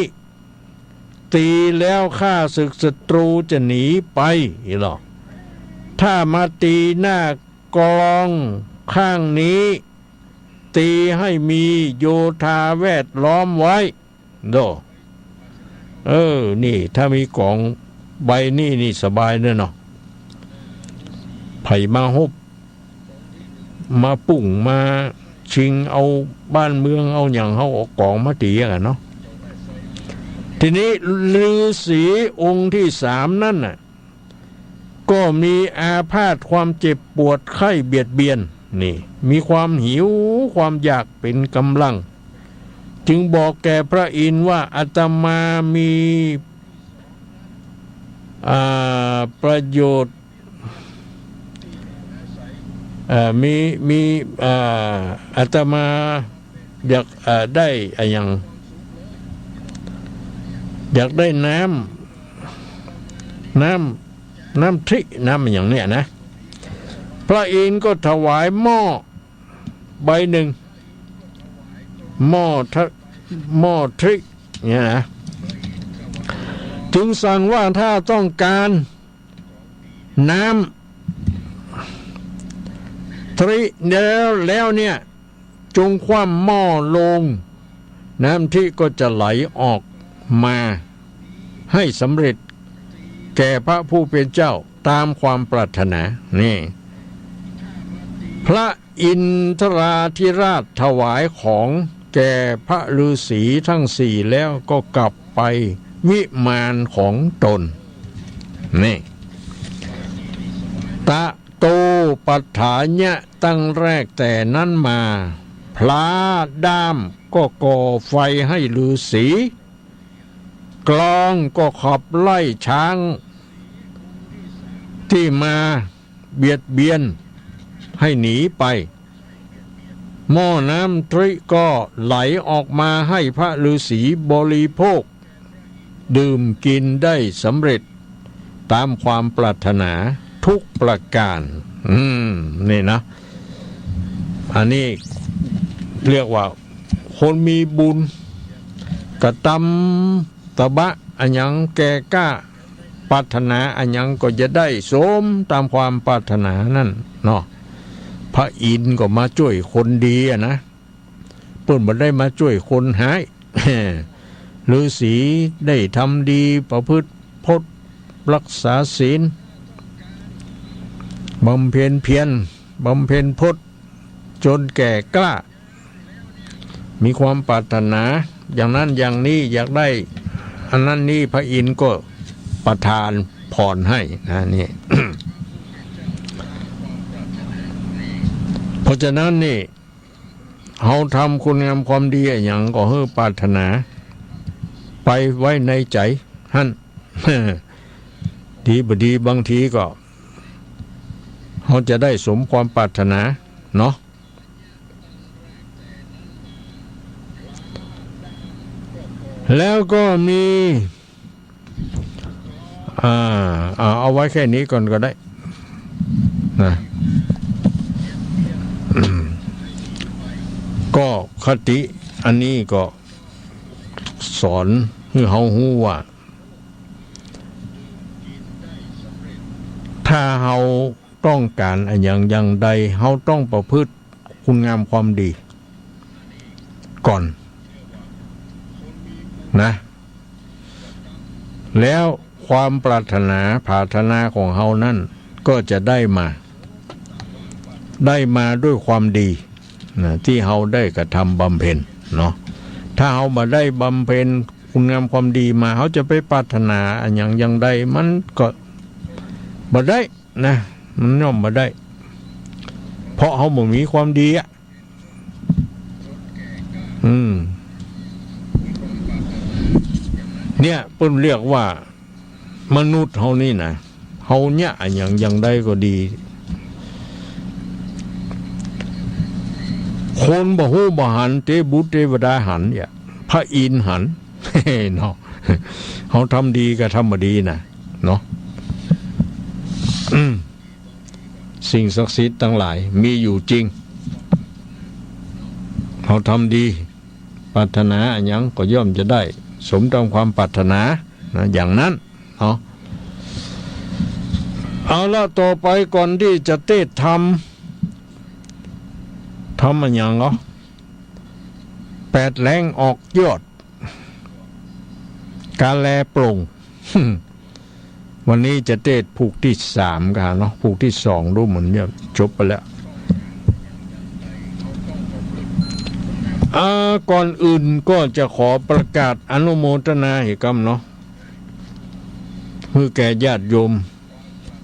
ตีแล้วข้าศึกศัตรูจะหนีไปหรอกถ้ามาตีหน้ากลองข้างนี้ตีให้มีโยธาแวดล้อมไว้โดนี่ถ้ามีกองใบนี่สบายเนาะไผ่มาฮบมาปุ่งมาชิงเอาบ้านเมืองเอาอย่างเขาออกกองมาตีกันเนาะทีนี้ฤาษีองค์ที่สามนั่นน่ะก็มีอาพาธความเจ็บปวดไข้เบียดเบียนนี่มีความหิวความอยากเป็นกำลังจึงบอกแก่พระอินทร์ว่าอาตมามีประโยชน์มีอาตมาอยากได้อย่างอยากได้น้ำทริน้ำอย่างเนี้ยนะพระอินทร์ก็ถวายหม้อใบหนึ่งหม้อทริเนี่ยนะจึงสั่งว่าถ้าต้องการน้ำทริแล้วเนี่ยจงคว่ำหม้อลงน้ำที่ก็จะไหลออกมาให้สำเร็จแก่พระผู้เป็นเจ้าตามความปรารถนานี่พระอินทราธิราชถวายของแก่พระฤาษีทั้งสี่แล้วก็กลับไปวิมานของตนนี่ตะโตปัฏฐาญะตั้งแรกแต่นั้นมาพระด้ามก็ก่อไฟให้ฤาษีกลองก็ขับไล่ช้างที่มาเบียดเบียนให้หนีไปหม้อน้ำทริก็ไหลออกมาให้พระฤาษีบริโภคดื่มกินได้สำเร็จตามความปรารถนาทุกประการนี่นะอันนี้เรียกว่าคนมีบุญ กระตำตะบะอันยังแก่กล้าปรารถนาอันยังก็จะได้สมตามความปรารถนานั่นเนาะพระอินทร์ก็มาช่วยคนดีนะเปิ้นบ่ได้มาช่วยคนหาย ฤาษีได้ทำดีประพฤติพจน์รักษาศีลบำเพ็ญเพียรบำเพ็ญพจน์จนแก่กล้ามีความปรารถนาอย่างนั้นอย่างนี้อยากได้อันนั้นนี่พระอินทร์ก็ประทานพรให้นะนี่ เพราะฉะนั้นนี่เราทำคุณงามความดีอย่างก็เพื่อปรารถนาไปไว้ในใจท่าน ดีบดีบางทีก็เขาจะได้สมความปรารถนาเนาะแล้วก็มีเอาไว้แค่นี้ก่อนก็ได้นะก็คติอันนี้ก็สอนให้เฮาฮู้ว่าถ้าเฮาต้องการอันอย่างใดเฮาต้องประพฤติคุณงามความดีก่อนนะแล้วความปรารถนาของเฮานั่นก็จะได้มาด้วยความดีนะที่เฮาได้กระทำบำเพ็ญเนาะถ้าเฮามาได้บำเพ็ญคุณงามความดีมาเฮาจะไปปรารถนาอันอย่างใดมันก็บ่ได้นะมันย่อมบ่ได้เพราะเฮาบ่มีความดีอ่ะเนี่ยเพิ่นเรียกว่ามนุษย์เฮานี่นะเฮาเนี่ยอย่างใดก็ดีคนบ่ฮู้บ่หันเทบุตรเทวดาหันเนี่ยพระอินทร์หัน เนาะเฮาทำดีก็ทำบ่ดีนะเนาะสิ่งศักดิ์สิทธิ์ทั้งหลายมีอยู่จริงเฮาทำดีปรารถนาอันยังก็ย่อมจะได้สมตามความปรารถนานะอย่างนั้นเนาะเอาละต่อไปก่อนที่จะเทศธรรมอันยังเนาะ8แรงออกยอดกาแลโปร่ง วันนี้จะเทศผูกที่3กันเนาะผูกที่2ดูเหมือนเนี่ยจบไปแล้วก่อนอื่นก็จะขอประกาศอนุโมทนาให้กรรมเนาะเพื่อแก่ญาติโยม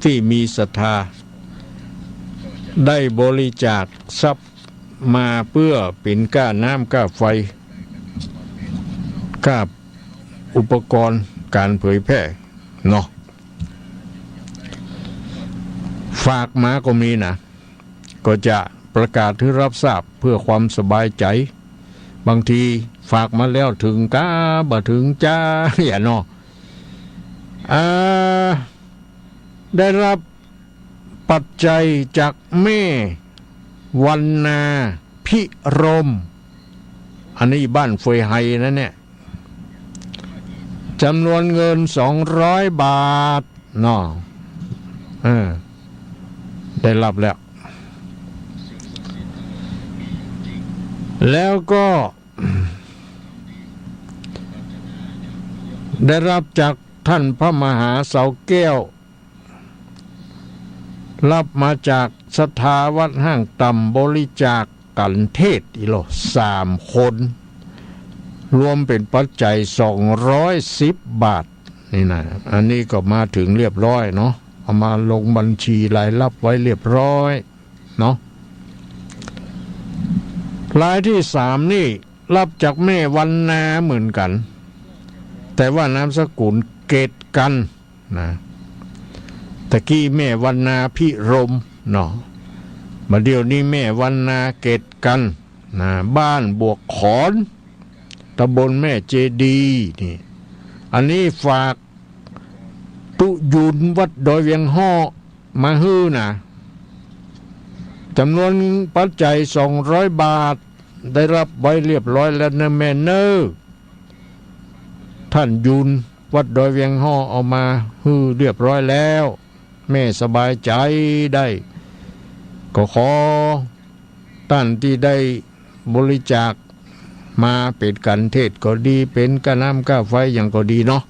ที่มีศรัทธาได้บริจาคทรัพย์มาเพื่อเป็นค่าน้ำค่าไฟค่าอุปกรณ์การเผยแพร่เนาะฝากมาก็มีนะก็จะประกาศให้รับทราบเพื่อความสบายใจบางทีฝากมาแล้วถึงก้าบ่ถึงจ้าอย่าเนาะได้รับปัจจัยจากแม่วันนาพิรมอันนี้บ้านเฟยไฮนะเนี่ยจำนวนเงิน200 บาทเนาะได้รับแล้วก็ได้รับจากท่านพระมหาเสาแก้วรับมาจากสถาวัดห้างต่ำบริจาคกันเทศอีโล3 คนรวมเป็นปัจจัย210 บาทนี่นะอันนี้ก็มาถึงเรียบร้อยเนาะเอามาลงบัญชีรายรับไว้เรียบร้อยเนาะรายที่3นี่รับจากแม่วันนาเหมือนกันแต่ว่านามสกุลเกตกันนะตะกี้แม่วันนาพิรมเนาะมาเดี๋ยวนี้แม่วันนาเกตกันนะบ้านบวกขอนตำบลแม่เจดีนี่อันนี้ฝากตุยุนวัดดอยเวียงฮ้อมาฮื้อนะจำนวนปัจจัย200 บาทได้รับไว้เรียบร้อยแล้วนะแม่เนอ ท่านยุนวัดดอยเวียงห่อเอามาฮือเรียบร้อยแล้วแม่สบายใจได้ก็ขอท่านที่ได้บริจาคมาเป็นกันเทศก็ดีเป็นกระน้ำก้าไฟอย่างก็ดีเนาะ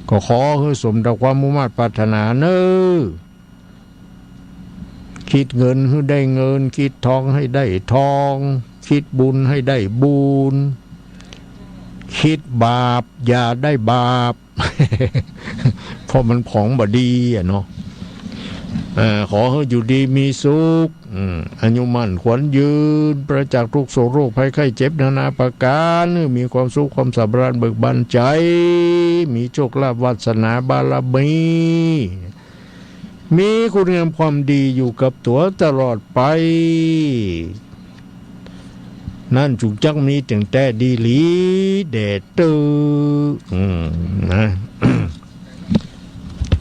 ก็ขอให้สมดังความมุ่งมั่นปรารถนาเนอคิดเงินให้ได้เงินคิดทองให้ได้ทองคิดบุญให้ได้บุญคิดบาปอย่าได้บาป เพราะมันของบดีอ่ะเนาะขอให้อยู่ดีมีสุขอายุมั่นขวัญยืนประจากทุกโศกโรคภัยไข้เจ็บนานาประการมีความสุขความสำราญเบิกบานใจมีโชคลาภวาสนาบารมีมีคุณงามความดีอยู่กับตัวตลอดไปนั่นจุกจักมีถึงแต่ดีหลีเดดตื้อนะ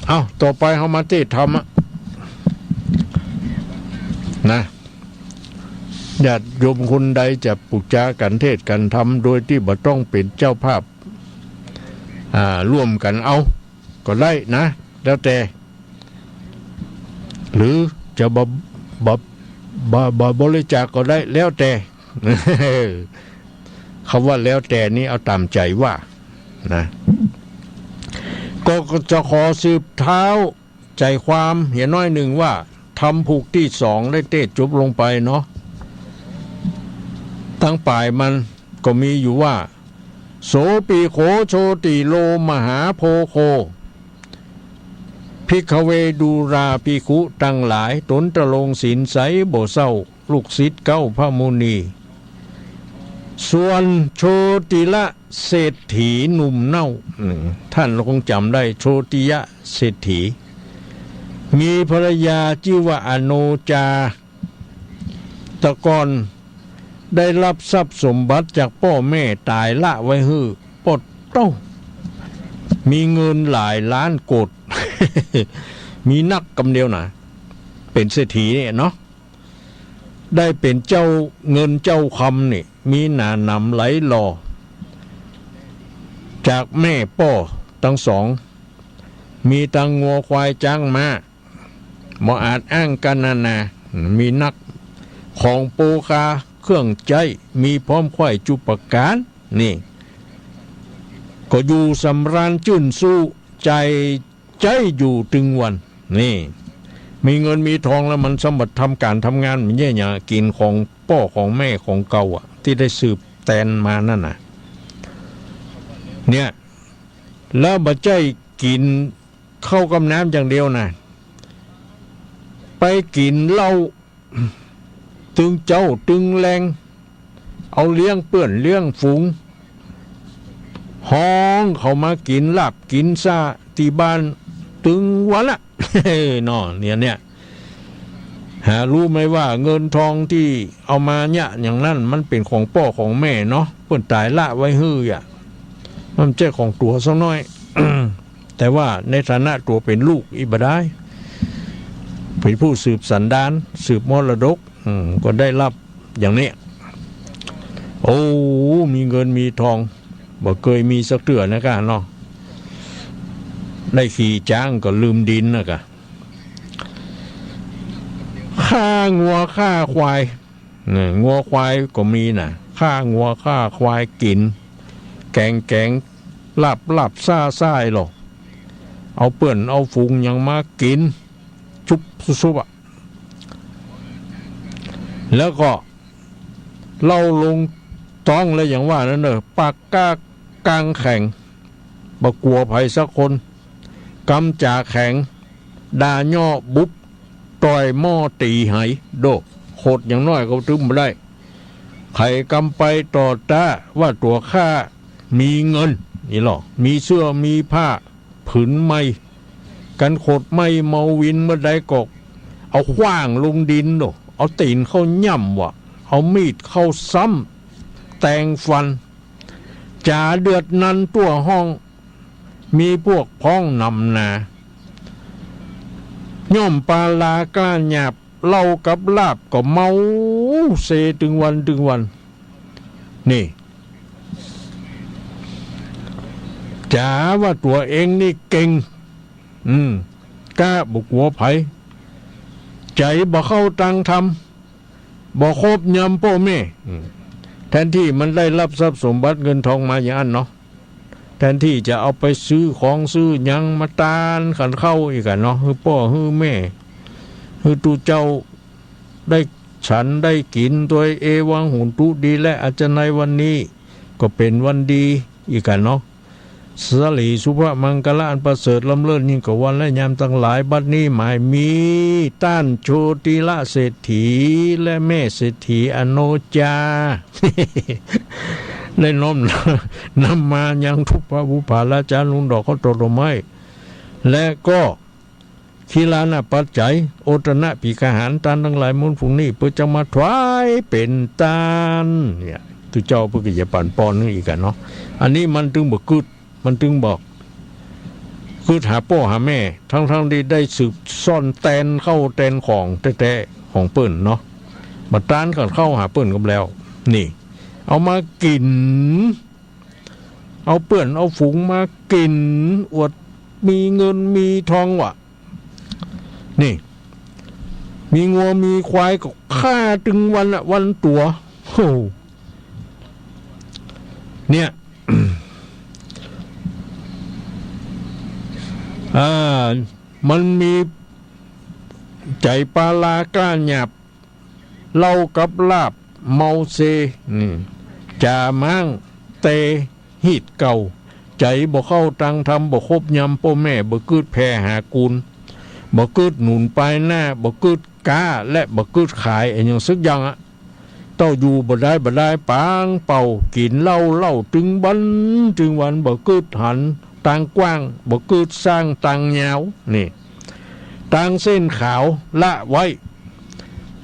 เอาต่อไปเขามาเทศธรรมนะญาติโยมคนใดจะปุจจากันเทศกันธรรมโดยที่บ่ต้องเป็นเจ้าภาพร่วมกันเอาก็ได้นะแล้วแต่หรือจะบริจาคก็ได้แล้วแต่ คำว่าแล้วแต่นี้เอาตามใจว่านะก็จะขอสืบเท้าใจความเหียน้อยหนึ่งว่าทำผูกที่สองได้เตะจบลงไปเนาะตั้งป่ายมันก็มีอยู่ว่าโสปีโขโชติโลมหาโพโคภิกขเวดูราภิกขุตั้งหลายตนตะลงศีลใสบ่เศร้าลูกศิษย์เก้าพระมุนีส่วนโชติละเศรษฐีหนุ่มเน่าท่านคงจำได้โชติยะเศรษฐีมีภรรยาชื่อว่าอโนจาตะกอนได้รับทรัพย์สมบัติจากพ่อแม่ตายละไว้ฮื้อปดเต้ามีเงินหลายล้านโกด มีนักกำเดียวนะเป็นเศรษฐีเนี่ยเนาะได้เป็นเจ้าเงินเจ้าคำนี่มีหนานำไหลหล่อจากแม่พ่อทั้งสองมีตังงัวควายจ้างมาบ่อาจอ้างกันนามีนักของโปคาเครื่องใจมีพร้อมควายจุปการนี่ก็อยู่สำราญจื่นสู้ใจอยู่ถึงวันนี่มีเงินมีทองแล้วมันสมบัติทำการทำงานมันแย่อย่างกินของพ่อของแม่ของเก่าอ่ะที่ได้สืบแตนมานั่นน่ะเนี่ยแล้วบ่ใจกินข้าวกับน้ำอย่างเดียวนะไปกินเหล้าตึงเจ้าตึงแรงเอาเลี้ยงเปื่อนเลี้ยงฝูงห้องเขามากินลาบกินซาที่บ้านตึงวันละ นอเนี่ยหารู้ไหมว่าเงินทองที่เอามาเนี่ยอย่างนั้นมันเป็นของพ่อของแม่เนาะเพิ่นตายละไว้ฮื้ออ่ะมันเจ้าของตัวสักน้อย แต่ว่าในฐานะตัวเป็นลูกอิบได้เป็นผู้สืบสันดานสืบมรดกก็ได้รับอย่างนี้โอ้มีเงินมีทองบ่เคยมีสักเทื่อนะกะเนาะได้ขี่จ้างก็ลืมดินนะกะค่างัวค่าควายงัวควายก็มีนะค่างัวค่าควายกินแกงลาบซ่าหรอกเอาเปื่อนเอาฝูงยังมากินชุบอ่ะแล้วก็เล่าลงต้องเลยอย่างว่านั่นปากกลางแข่งบ่กลัวภัยสักคนกำจ่าแข็งด่าย่อบุบต่อยหม้อตีไหโดโคตรอย่างน้อยก็ถึงมาได้ใครกำไปต่อต้าว่าตัวข้ามีเงินนี่หรอมีเสื้อมีผ้าผืนไม่กันโคตรไม่เมาวินเมื่อใดก็เอาขว้างลงดินโดเอาตีนเข้าย่ำวะเอามีดเข้าซ้ำแต่งฟันจ่าเดือดนั้นตัวห้องมีพวกพ้องนำนาย่อมปลาลากล้าหยาบเหล้ากับลาบก็เมาเซถึงวันนี่ จ๋าว่าตัวเองนี่เก่งกล้าบุกหัวไผใจบ่เข้าตังทำบ่ครบยำพ่อแม่แทนที่มันได้รับทรัพย์สมบัติเงินทองมาอย่างนั้นเนาะแทนที่จะเอาไปซื้อของซื้อยังมาตานขันเข้าอีกกันเนาะคือพ่อคือแม่คือตูเจ้าได้ฉันได้กินตัวเอวังหุนตุดีและอาจจะในวันนี้ก็เป็นวันดีอีกกันเนาะสลีสุภมังกลอันประเสริฐล้ำเลิศยิ่งกว่าวันและยามตั้งหลายบัดนี้หมายมีต้านโชติละเศรษฐีและแม่เศรษฐีอโนจา ได้น้อมนำมายังทุกพระบุภาราจารย์ลุงดอกเขาตรไม้และก็คีลานะปัจจัยโอตนะปีกหารตานทั้งหลายมูลผุงนี้เพื่อจะมาถวายเป็นตานเนี่ยตุเจ้าเพื่อจะปั่นปอนนึงอีกกันเนาะอันนี้มันถึงบอกกึดมันถึงบอกกึดหาพ่อหาแม่ทั้งที่ได้สืบซ่อนแตนเข้าแตนของแท้ๆของเปิ้นเนาะมาตานกันเข้าหาเปิ้นกันแล้วนี่เอามากินเอาเปื่อนเอาฝูงมากินอวดมีเงินมีทองวะนี่มีงัวมีควายก็ฆ่าถึงวันตัวโอ้เนี่ย มันมีใจปลาลากล้าหยาบเล่ากับลาบเมาเซจ่ามั่งเตหิดเก่าใจบ่เข้าตังทำบ่ครบยำพ่อแม่บ่กึดแพรหากูลบ่กึดหนุนไปหน้าบ่กึดก้าและบ่กึดขายไอ้อย่างสักอย่างอ่ะเต้าอยู่บ่ได้ปางเป่ากินเหล้าถึงวันบ่กึดหันตังกว้างบ่กึดสร้างตังยาวนี่ตังเส้นขาวละไว้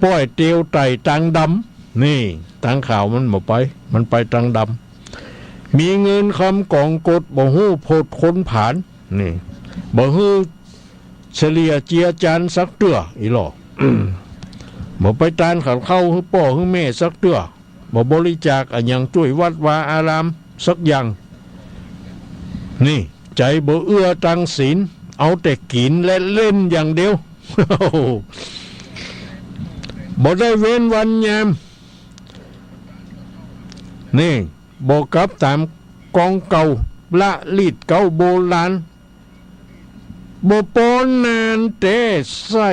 ป้อยเตียวไต่ตังดำนี่ตังขาวมันบ่ไปมันไปตังดำมีเงินคำกองกดบ่ฮู้โพดคนผานนี่บ่ฮู้เฉลี่ยเจียจานสักเตื้ออีหลอ บ่ไปตานขันเข้าให้พ่อให้แม่สักเตื้อบ่บริจาคอย่างช่วยวัดวาอารามสักอย่างนี่ใจบ่เอื้อตังศีลเอาแต่กินและเล่นอย่างเดียว บ่ได้เว้นวันยามนี่บ่กลับตามกองเก่าละลีดเก่าโบราณบ่ปอนนานแต่ใส่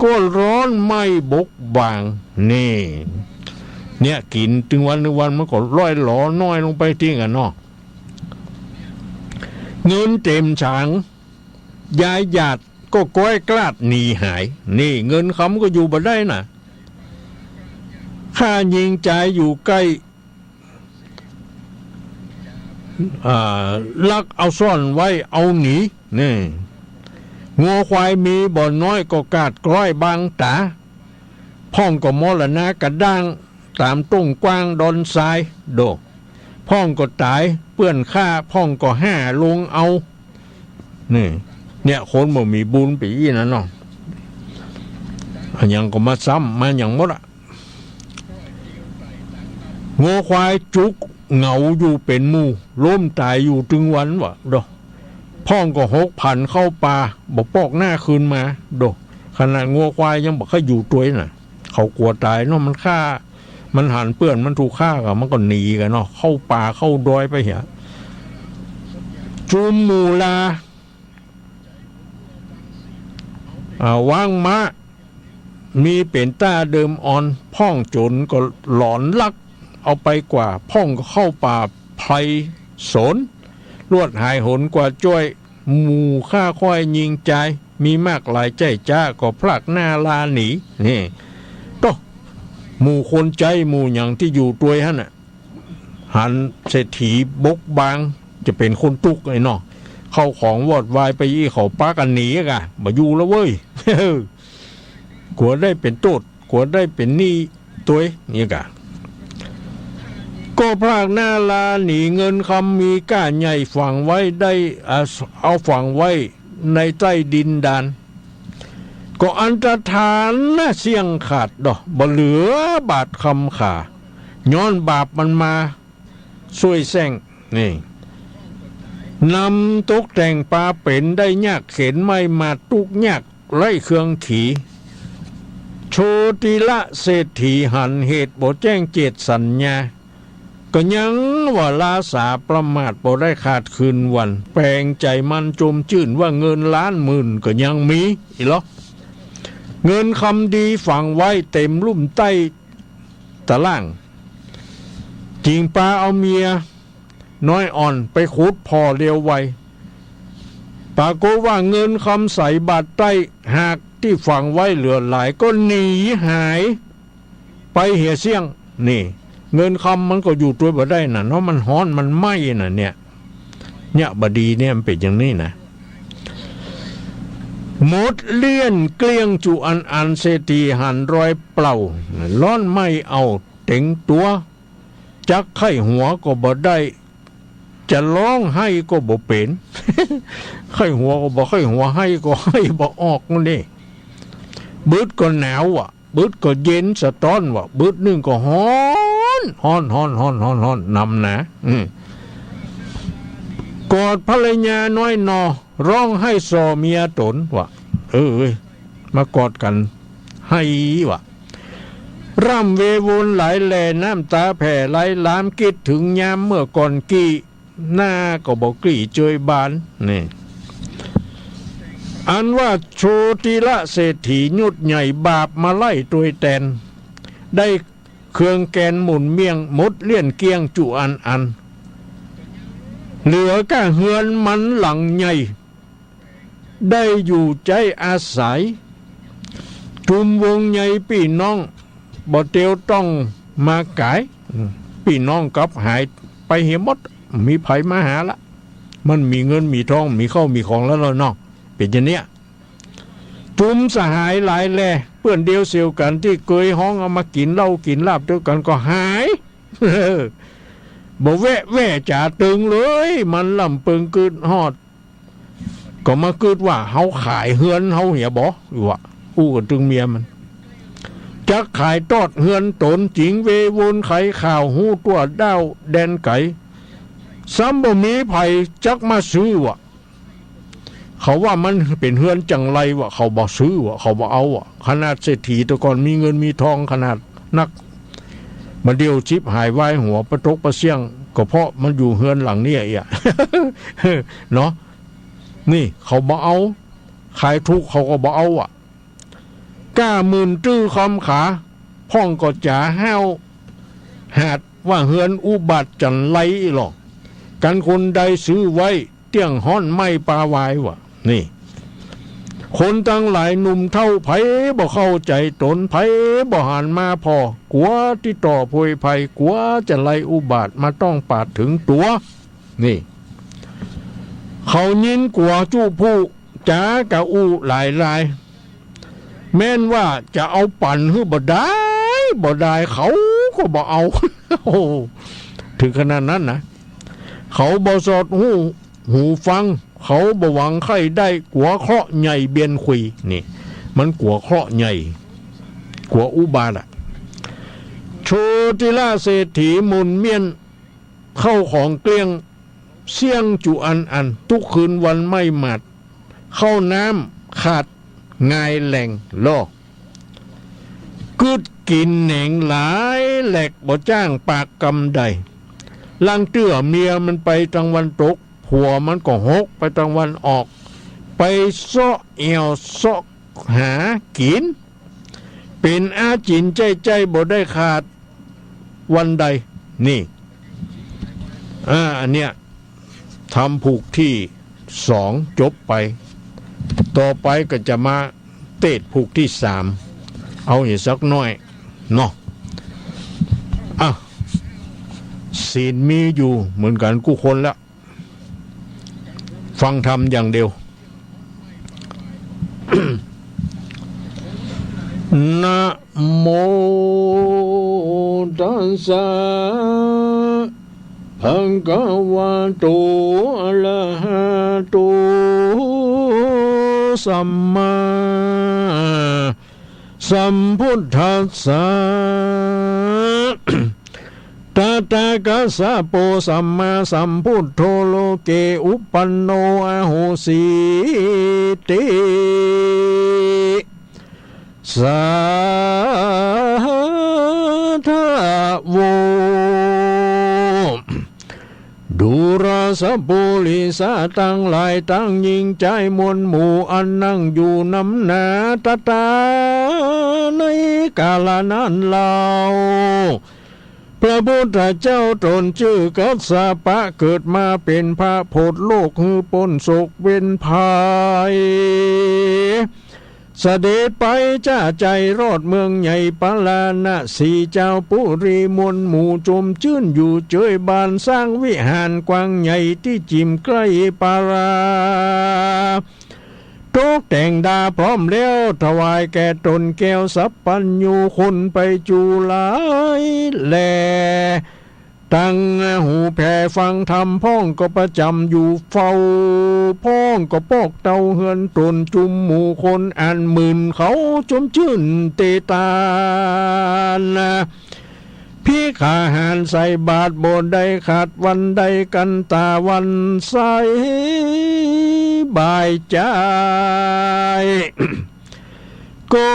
ก็ร้อนไม่บกบางนี่เนี่ยกินถึงวันมันก็ร้อยหลอน้อยลงไปทิ้งกันเนาะเงินเต็มฉังยายหยาดก็ก้อยกลาดหนีหายนี่เงินคำก็อยู่บ่ได้น่ะข้ายิงใจอยู่ใกล้ลักเอาซ่อนไว้เอาหนีนี่งัวควายมีบ่อนน้อยก็กาดกร้อยบางตาพ่องก็มรณะกระด้างตามตุ้งกว้างดอนทรายโดพ่องก็ตายเปื้อนฆ่าพ่องก็ห้าลงเอานี่เนี่ยคนบ่มีบุญปีนั่นเนาะยังก็มาซ้ำมาอย่างหมดอะงัวควายจุกเหงาอยู่เป็นหมู่ล้มตายอยู่ถึงวันวะโดพ่องก็6,000เข้าป่าบ่ปอกหน้าคืนมาโดขนาดงัวควายยังบอกเขาอยู่ตัวน่ะเขากลัวตายเนาะมันฆ่ามันหันเปื้อนมันถูกฆ่ากับมันก็หนีกันเนาะเข้าป่าเข้าดอยไปเหี้ยจุมมูลาวางมะมีเป็นต้าเดิมอ่อนพ่องจนก็หลอนลักเอาไปกว่าพ่องก็เข้าป่าไพรสนรวดหายหนกว่าจ้อยหมู่ฆ่าค่อยยิงใจมีมากหลายใจจ้าก็พลักหน้าลาหนีนี่ก็หมู่คนใจหมู่อย่างที่อยู่ตัวฮะน่ะหันเศรษฐีบกบางจะเป็นคนตุกไอ้เนาะเข้าของวอดวายไปยี่เขาป้ากันหนีกะมาอยู่แล้วเว้ย กลัวได้เป็นโทษกลัวได้เป็นหนี้ตัวนี่กะก็พลากหน้าลาหนีเงินคำมีก้าใหญ่ฝังไว้ได้เอาฝังไว้ในใต้ดินดานก็อันตรธานน่าเสี่ยงขาดดอกบ่เหลือบาทคำขาย้อนบาปมันมาช่วยแซงนี่ นำตกแต่งปลาเป็นได้ยากเข็นไม่มาตุกยากไล่เครื่องขี่โชติละเศรษฐีหันเหตุบ่แจ้งเจตสัญญาก็ยังว่าลาสาประมาทบ่ได้ขาดคืนวันแปลงใจมันจมจื่นว่าเงินล้านหมื่นก็ยังมีอีหรอเงินคำดีฝังไว้เต็มลุ่มใต้ตะล่างจริงปลาเอาเมียน้อยอ่อนไปขุดพอเร็วไวปรากฏว่าเงินคำใส่บาทใต้หากที่ฝังไว้เหลือหลายก็หนีหายไปเหี่ยเสี่ยงนี่เงินคำมันก็อยู่ตัวบ่ได้น่ะเนาะมันฮ้อนมันไหม้น่ะเนี่ยบดีเนี่ยมันเป็นอย่างนี้นะหมดเลี่ยนเกลี้ยงจุอันเศรษฐีหันรอยเปล่าล้อนไม่เอาเต็งตัวจักไข้หัวก็บ่ได้จะร้องให้ก็บ่เป็น ไข้หัวก็บ่ไข้หัวให้ก็ให้บ่ออกนี่บึดก็หนาวอ่ะบึดก็เย็นสะท้อนว่ะบึดนึงก็ฮ้อนนำนะกอดภรรยาน้อยนอร้องให้สอเมียตนว่ะมากอดกันให้ว่ะร่ำเววนไหลแลน้ำตาแผ่ไหลล้ามคิดถึงยามเมื่อก่อนกี้หน้าก็บอกกลี่เจยบานนี่อันว่าโชติละเศรษฐียุดใหญ่บาปมาไล่ตัวยแตนได้เครื่องแกนหมุนเมียงมดเลี่ยนเกียงจุอันเหลือก้าเฮือนมันหลังใหญ่ได้อยู่ใจอาศัยจุมวงใหญ่พี่น้องบ่เตียวต้องมากายพี่น้องกับหายไปเหี่ยมดมีไผมาหาละมันมีเงินมีทองมีข้าวมีของแล้วเนาะเป็นอย่างเนี้ยจุมสหายหลายแลเพื่อนเดียวเสียวกันที่เคยห้องเอามากินเหล้ากินลาบด้วยกันก็หายบ่แวะจ่าตึงเลยมันลำเปิงกึดฮอดก็มากึดว่าเฮาขายเฮือนเฮาเหี่ยบ่วะอู้กับตึงเมียมันจักขายตอดเฮือนตนจริงเววนไขข่าวหูตัวดาวแดนไก่ซ้ำบ่มีไผจักมาซื้อวะเขาว่ามันเป็นเฮือนจังไรวะเขาบ่ซื้อวะเขาบ่เอาวะขนาดเศรษฐีแต่ก่อนมีเงินมีทองขนาดนักมาเดียวชิบหายไว้หัวประตกประเสี่ยงก็เพราะมันอยู่เฮือนหลังนี้อ่ะ เนาะนี่เขาบ่เอาขายทุกเขาก็บ่เอาอ่ะก้าหมื่นตื้อคำขาพ่องก็จ๋าห้าวหาดว่าเฮือนอุบัติจันไรหรอกกันคนใดซื้อไว้เตี้ยงห้อนไม่ปลาวายวะนี่คนตั้งหลายหนุ่มเท่าไผบ่เข้าใจตนไผบ่หันมาพอกลัวที่ต่อพวยภัยกลัวจะไล่อุบัติมาต้องปาดถึงตัวนี่เขายินกลัวจู้ผู้จ๋ากะอูหลายแม่นว่าจะเอาปั่นหื้อบ่ได้เขาก็บ่เอา โอ้ถึงขนาดนั้นนะเขาบ่สอดหูฟังเขาบ่หวังใครได้กัวเคราะห์ใหญ่เบียนคุยนี่มันกัวเคราะห์ใหญ่กัวอุบาทอะโชติละเศรษฐีมุนเมียนเข้าของเกลี้ยงเสี่ยงจุอันทุกคืนวันไม่หมัดเข้าน้ำขาดงายแหล่งล่อกึดกินแหน่งหลายแหลกบ่จ้างปากกำใดลังเตื้อเมียมันไปตะวันตกผัวมันก็หกไปตะวันออกไปเสาะเอวเสาะหากินเป็นอาจินใจบ่ได้ขาดวันใดนี่อันเนี้ยทำผูกที่2จบไปต่อไปก็จะมาเตะผูกที่3เอาอีกสักน้อยเนาะศีลมีอยู่เหมือนกันกูคนละฟังธรรมอย่างเดียว นะโมตัสสะภะคะวะโตอะระหะโตสัมมาสัมพุทธัสสะ ตถาคัสสะโปสัมมาสัมพุทโธโลเกอุปปันโนอโหสิติสาธโวดูราสปุริสาตั้งหลายตั้งยิงใจมวลหมู่อันนั่งอยู่น้ำหนาตตาในกาลนั้นเล่าพระพุทธเจ้าตนชื่อกัสสปะเกิดมาเป็นพระโพธิโลกฮือปนโศกเว้นภัยเสด็จไปจ้าใจรอดเมืองใหญ่ปาลานะสีเจ้าปุรีมวลหมู่จมชื่นอยู่เจยบานสร้างวิหารกว้างใหญ่ที่จิมใกล้ปาราตกแต่งดาพร้อมแล้วถวายแก่ตนแก้วสัพพัญญูคนไปจูหลายแลตั้งหูแผ่ฟังธรรมพ้องก็ประจำอยู่เฝ้าพ้องก็ปอกเตาเฮือนตนจุมหมู่คนอ่านหมื่นเขาจมชื่นเตตานพี่ขาหารใส่บาทโบนใดขาดวันใดกันตาวันใสบายใจ ก็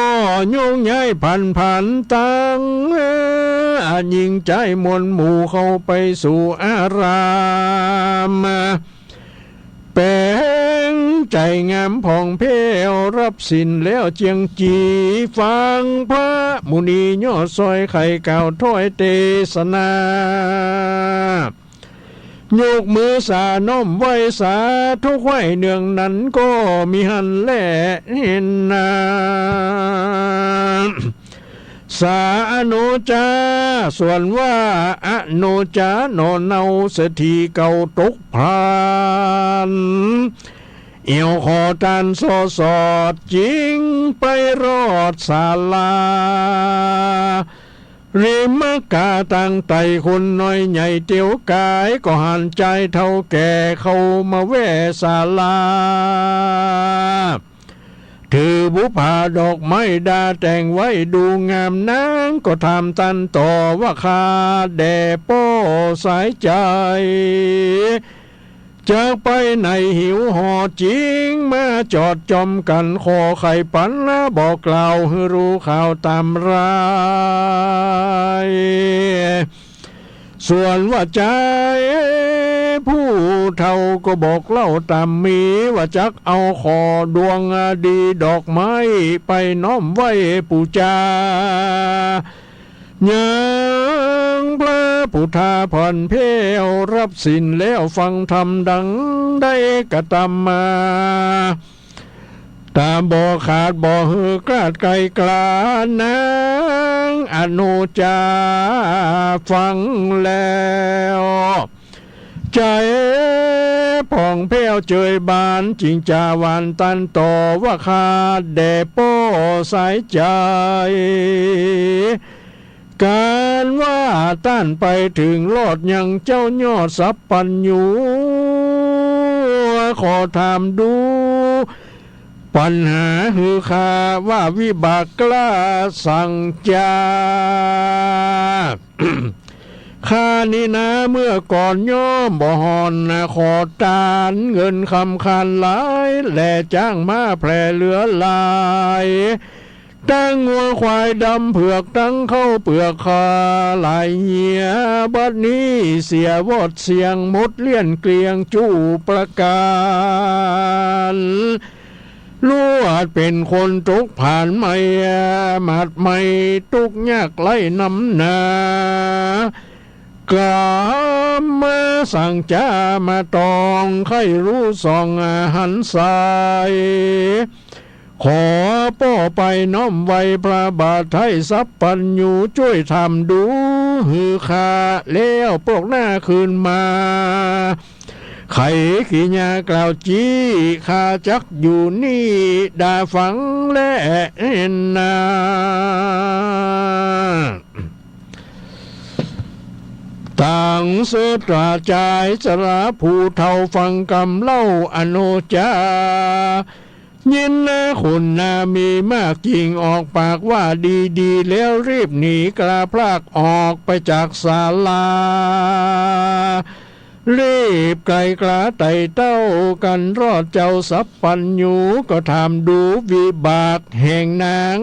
ยุ่งย้ายพันตั้งยิงใจมวลหมู่เข้าไปสู่อารามแปลงใจงามผ่องเพวรับสินแล้วเจียงจีฟังพระมุนียอดซอยไข่เก่าถ้อยเตสนายกมือสาน้อมไว้สาทุกไว้เนืองนั้นก็มีหันแลเห็นนาสาอโนจาส่วนว่าอโนจาโนเนาเสถีเก่าตกพรานเอี่ยวขอทานสอสอดจริงไปรอดศาลาริมกาตั้งไตคนน้อยใหญ่เตียวกายก็หันใจเท่าแก่เข้ามาแว่ศาลาถือบุพาดอกไม้ดาแต่งไว้ดูงามนางก็ทำตันต่อว่าคาแด่ป้อสายใจจากไปในหิวหอจริงมาจอดจอมกันคอไข่ปันละบอกกล่าวให้รู้ข่าวตามรายส่วนว่าใจผู้เฒ่าก็บอกเล่าตามมีว่าจักเอาขอดวงดีดอกไม้ไปน้อมไว้ปูจายังพระพุทธาผ่อนเพวรับสินแล้วฟังธรรมดังได้กระทำมาตามบ่ขาดบ่หือกลาดไกลกลานางอนุจาฟังแล้วใจผ่องเพวเจยบานจริงจาวันตันต่อว่าขาดแด่ป้อสายใจการว่าต้านไปถึงรอดยังเจ้ายอดสัพพัญญูขอถามดูปัญหาฮือคาว่าวิบากกล้าสั่งจา ข้านี่นะเมื่อก่อนย่อมบ่หอนขอตานเงินคำคันหลายแหล่จ้างมาแพร่เหลือลายตั้งงัวควายดำเผือกตั้งเข้าเปลือกคาหลายเหียบัดนี้เสียวอดเสียงมดเลี่ยนเกลียงจู้ประการลวดเป็นคนตุกผ่านไม่หมัดไม่ตุกยากไล่น้ำหนากามมาสั่งจ้ามาตองใครรู้ส่องหันสายขอป้อไปน้อมไว้พระบาทไทยสัพพัญญูช่วยทำดูหือขาแล้วปกหน้าคืนมาไข่ขี้ยากล่าวจี้ข้าจักอยู่นี่ด่าฝังและนาต่างเสตราจายสระผู้เท่าฟังกำเล่าอโนจา ยินนะคุณนามีมากจริงออกปากว่าดีๆแล้วรีบหนีกระพลากออกไปจากศาลารีบไกลกระไต่เต้ากันรอดเจ้าสัพพัญญูก็ทำดูวิบากแห่งนาง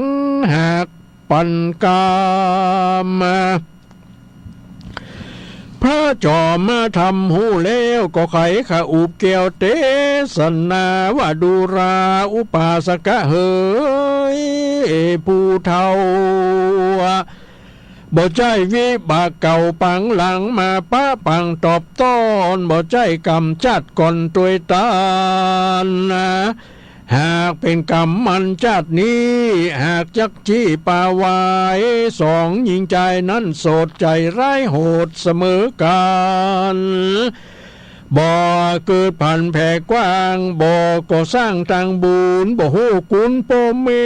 หากปันกามพระจอมมาทำหูแล้วก็ไขขาอุบเกี่ยวเตสนาว่าดูราอุปาสกะเฮยผู้เท่าบ่ใจวิบากเก่าปังหลังมาป้าปังตอบต้อนบ่ใจกำจัดก่อนตัวตานหากเป็นกรรมมันจัดนี้หากจักจี้ป่าวายสองหญิงใจนั้นโสดใจร้ายโหดเสมอกันบ่เกิดพันแผ่กว้างบ่ก็สร้างทางบุญบ่ฮู้กุลพ่อแม่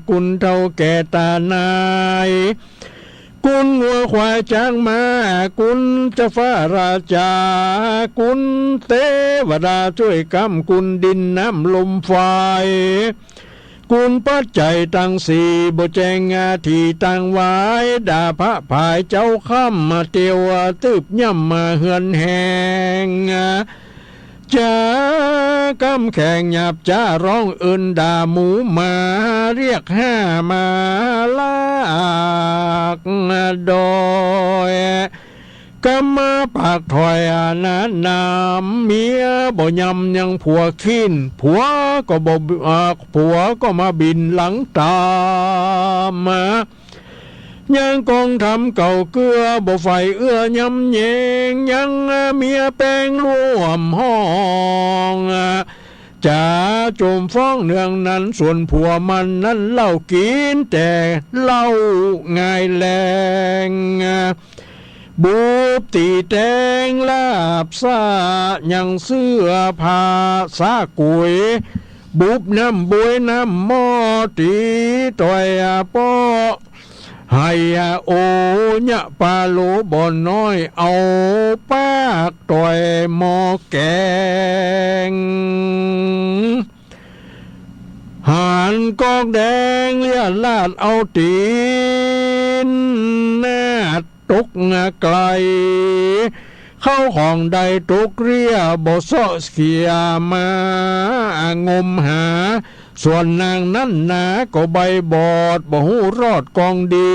กุลเท่าแก่ตานายกุลวัวควายจ้างมากุลเจ้าฟ้าราชากุลเทวดาช่วยกำกุลดินน้ำลมไฟกุลปัจจัยตั้งสี่บ่แจงงาที่ตั้งไว้ด่าพระภายเจ้าค่ำมาเตียวตึบย่ำมาเฮือนแหงจากำแข่งหยาบจ้าร้องเอินด่าหมูมาเรียกห้ามาลากดอยกำมาปากถอยนาน้ำเมียบ่ยำยังผัวขิ้นผัวก็บ่ผัวก็มาบินหลังตามมายังกองทำเก่าเกลือบ่ไฟเอื้อยำเยงยังเมียแป้งร่วมห้องจะโจมฟ้องเนืองนั้นส่วนผัวมันนั้นเล่ากินแต่เล่าง่ายแรงบุบตีแตงลาบซายังเสื้อผ้าสากุยบุบน้ำบวยน้ำหม้อตีต่อยป้อให้โอเนี่ยปลาโลบ่อนน้อยเอาปากต่อยหม้อแกงหานกอกแดงเลียลาดเอาตีนแน่ตกไกลเข้าของใดตกเรียบ่ซอเสียมางมหาส่วนนางนั้นนาก็ใบบอดบ่หูรอดกองดี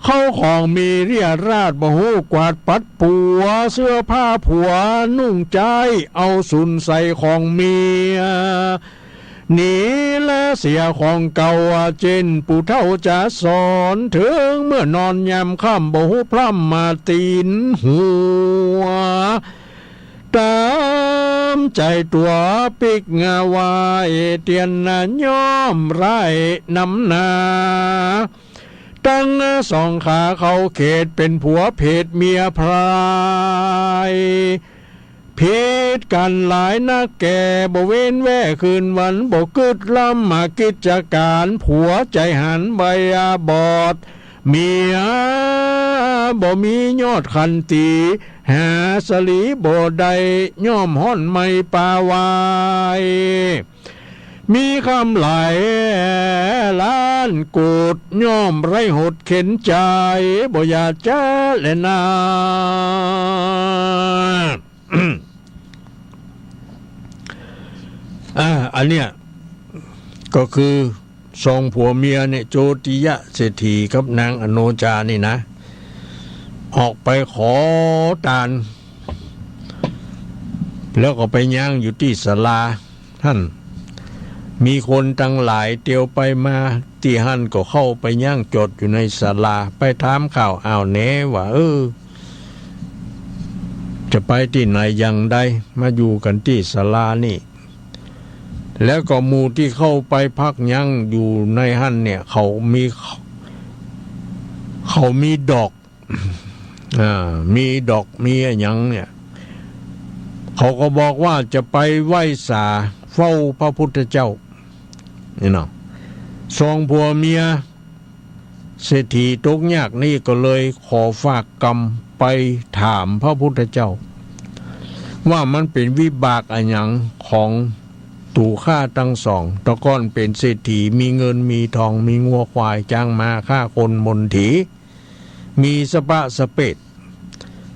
เข้าของมีเรียราดบ่หูกวาดปัดปัวเสื้อผ้าผัวนุ่งใจเอาสุนใส่ของเมียหนีและเสียของเก่าเจนปู่เท่าจะสอนถึงเมื่อนอนยามค่ำบ่หูพร่ำมาตีนหัวตามใจตัวปิกงาวายเตียนย่อมไรน้ำนาตั้งสองขาเขาเขตเป็นผัวเพศเมียพรายเพศกันหลายนักแก่บ่เว้นแว่คืนวันบ่กึดล้ำมากิจการผัวใจหันใบบอดเมียบ่มียอดขันตีหาสลีบ่ได้ย่อมห้อนไม่ปาวายมีคำไหลล้านกูดย่อมไรหดเข็นใจบ่อยากจะเล่นนาอันเนี้ยก็คือสองผัวเมียเนี่ยโจติยะเศรษฐีกับนางอโนจานี่นะออกไปขอทานแล้วก็ไปย่างอยู่ที่ศาลาท่านมีคนตั้งหลายเตียวไปมาที่หั่นก็เข้าไปย่างจดอยู่ในศาลาไปถามข่าวอ้าวแหนว่าจะไปที่ไหนอย่างใดมาอยู่กันที่ศาลานี่แล้วก็หมู่ที่เข้าไปพักยังอยู่ในหั่นเนี่ยเขามีดอกมีดอกมีอะไรอย่างเนี่ยเขาก็บอกว่าจะไปไหว้ศาลเฝ้าพระพุทธเจ้านี่เนาะสองผัวเมียเศรษฐีตกยากนี่ก็เลยขอฝากกรรมไปถามพระพุทธเจ้าว่ามันเป็นวิบากอะไรอย่างของ ตู่ข้าตั้งสองตะก้อนเป็นเศรษฐีมีเงินมีทองมีงัวควายจ้างมาฆ่าคนมนถีมีสปะสเปด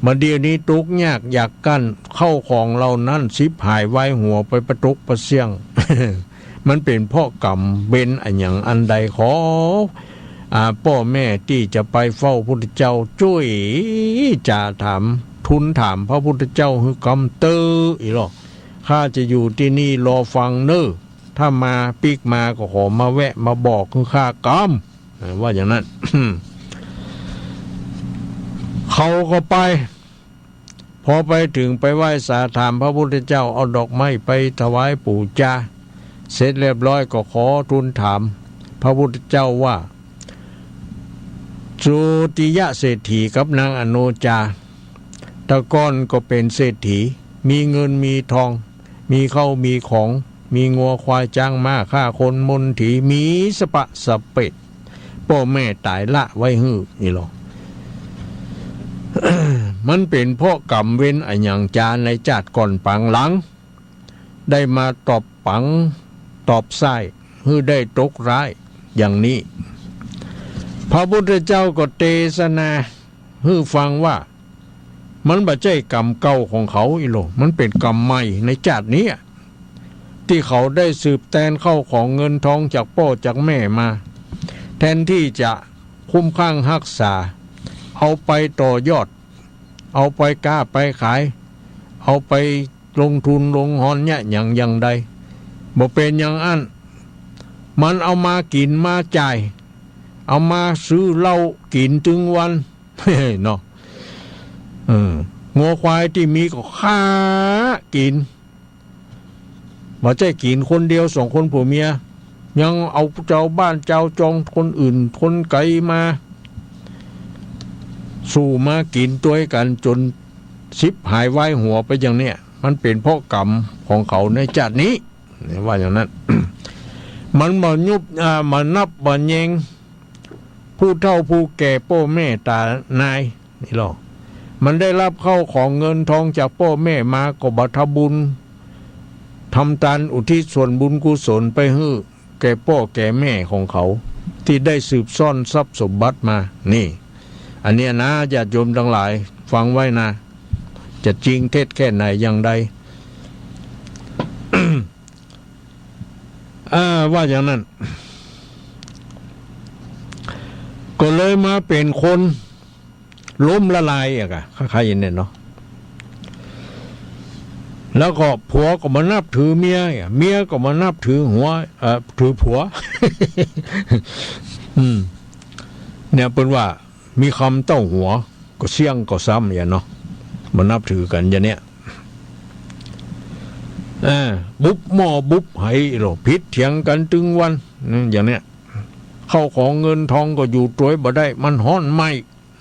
มาเดี๋ยวนี้ตุกยากอยากกั้นเข้าของเรานั่นสิบหายไว้หัวไปประตุกประเสียง มันเป็นพ่อกรรมเบนอันอย่างอันใดขอพ่อแม่ที่จะไปเฝ้าพุทธเจ้าช่วยจะถามทุนถามพระพุทธเจ้าคือกำเตออีหรอข้าจะอยู่ที่นี่รอฟังเนอถ้ามาปีกมาก็ขอมาแวะมาบอกคือข้ากำว่าอย่างนั้น เขาก็ไปพอไปถึงไปไหว้สาถามพระพุทธเจ้าเอาดอกไม้ไปถวายปู่จาเสร็จเรียบร้อยก็ขอทูลถามพระพุทธเจ้าว่าจุติยะเศรษฐีกับนางอโนจาตะก้อนก็เป็นเศรษฐีมีเงินมีทองมีเข้ามีของมีงัวควายจ้างมาฆ่าคนมนถีมีสปะสเปดพ่อแม่ตายละไว้หื้อนี่หรอ มันเป็นเพราะกรรมเว้นอันอย่างจาในจาดก่อนปังหลังได้มาตอบปังตอบไส้ฮือได้ตกร้ายอย่างนี้พระพุทธเจ้าก็เทศนาฮือฟังว่ามันบ่ใช่กรรมเก่าของเขาอีโลมันเป็นกรรมใหม่ในจาดนี้ที่เขาได้สืบแทนเข้าของเงินทองจากพ่อจากแม่มาแทนที่จะคุ้มข้างรักษาเอาไปต่อยอดเอาไปกล้าไปขายเอาไปลงทุนลงหอนเนี่ยอย่างใดบ่เป็นอย่างอันมันเอามากินมาจ่ายเอามาซื้อเหล้ากินถึงวัน เนาะงัวควายที่มีก็ฆ่ากินบ่ใช่กินคนเดียวสองคนผัวเมียยังเอาเจ้าบ้านเจ้าจองคนอื่นคนไกลมาสู่มากินตัวกันจนชิบหายไว้หัวไปอย่างเนี้ยมันเป็นเพราะกรรมของเขาในชาตินี้ว่าอย่างนั้น มันมายุบมานับมาแยงผู้เฒ่าผู้แก่พ่อแม่ตานายนี่หรอมันได้รับเข้าของเงินทองจากพ่อแม่มาก็บัทบุญทำทานอุทิศส่วนบุญกุศลไปให้แก่พ่อแก่แม่ของเขาที่ได้สืบซ่อนทรัพย์สมบัติมานี่อันเนี้ยนะญาติโยมทั้งหลายฟังไว้นะจะจริงเท็จแค่ไหนอย่างใด ว่าอย่างนั้นก็เลยมาเป็นคนล้มละลายอะค่ะใครๆเนี่ยเนาะแล้วก็ผัวก็มานับถือเมียเมียก็มานับถือหัวถือผัว เนี่ยเป็นว่ามีคำเต้าหัวก็เสี่ยงก็ซ้ำอย่างเนาะมานับถือกันอย่างเนี้ยบุบหม้อบุบไหหรอพิษเถียงกันตึงวันอย่างเนี้ยเข้าของเงินทองก็อยู่ตัวบ่ได้มันฮ้อนไหม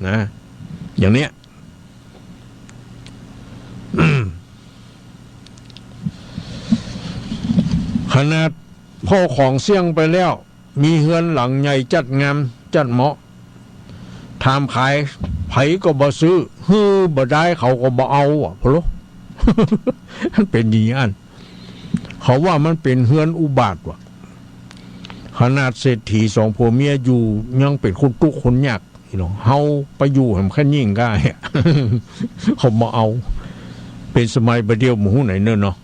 นะอย่างเนี้ย ขนาดพ่อของเสี่ยงไปแล้วมีเฮือนหลังใหญ่จัดงามจัดเหมาะทำขายไผก็บ่ซื้อฮือบ่ได้เขาก็บ่เอาพะโล มันเป็นอย่างนั้นเขาว่ามันเป็นเฮือนอุบาทว่ะขนาดเศรษฐีสองผัวเมียอยู่ยังเป็นคนทุกข์คนยากเฮาไปอยู่ให้มันแค่ยิ่งได้ เขาบ่เอาเป็นสมัยประเดี๋ยวหมู่ไหนเนาะ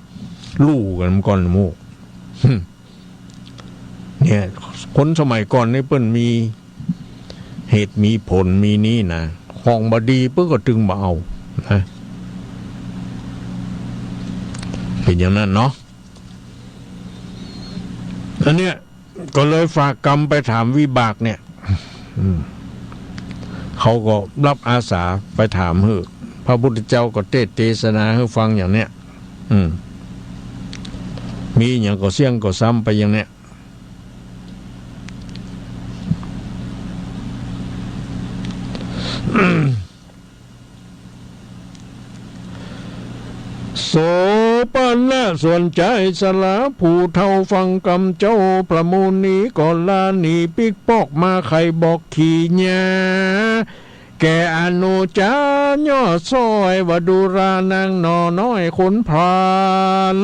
ลู่กันก่อนหมู่ เนี่ยคนสมัยก่อนนี่เปิ้นมีเหตุมีผลมีนี่นะของบดีเปิ้นก็ตึงมาเอานะเป็นอย่างนั้นเนาะอันเนี้ยก็เลยฝากกรรมไปถามวิบากเนี่ยเขาก็รับอาสาไปถามฮือพระพุทธเจ้าก็เทศนาให้ฟังอย่างเนี้ยมีอย่างก็เสี่ยงก็ซ้ำไปอย่างเนี้ยโสปนะส่วนใจสละผู้เท่าฟังกรรมเจ้าประมูลนี้ก่อนลาหนีปิกปอกมาใครบอกขี่ญาแกอนุจาย่อซอยวดูรานางนอน้อยขนพราน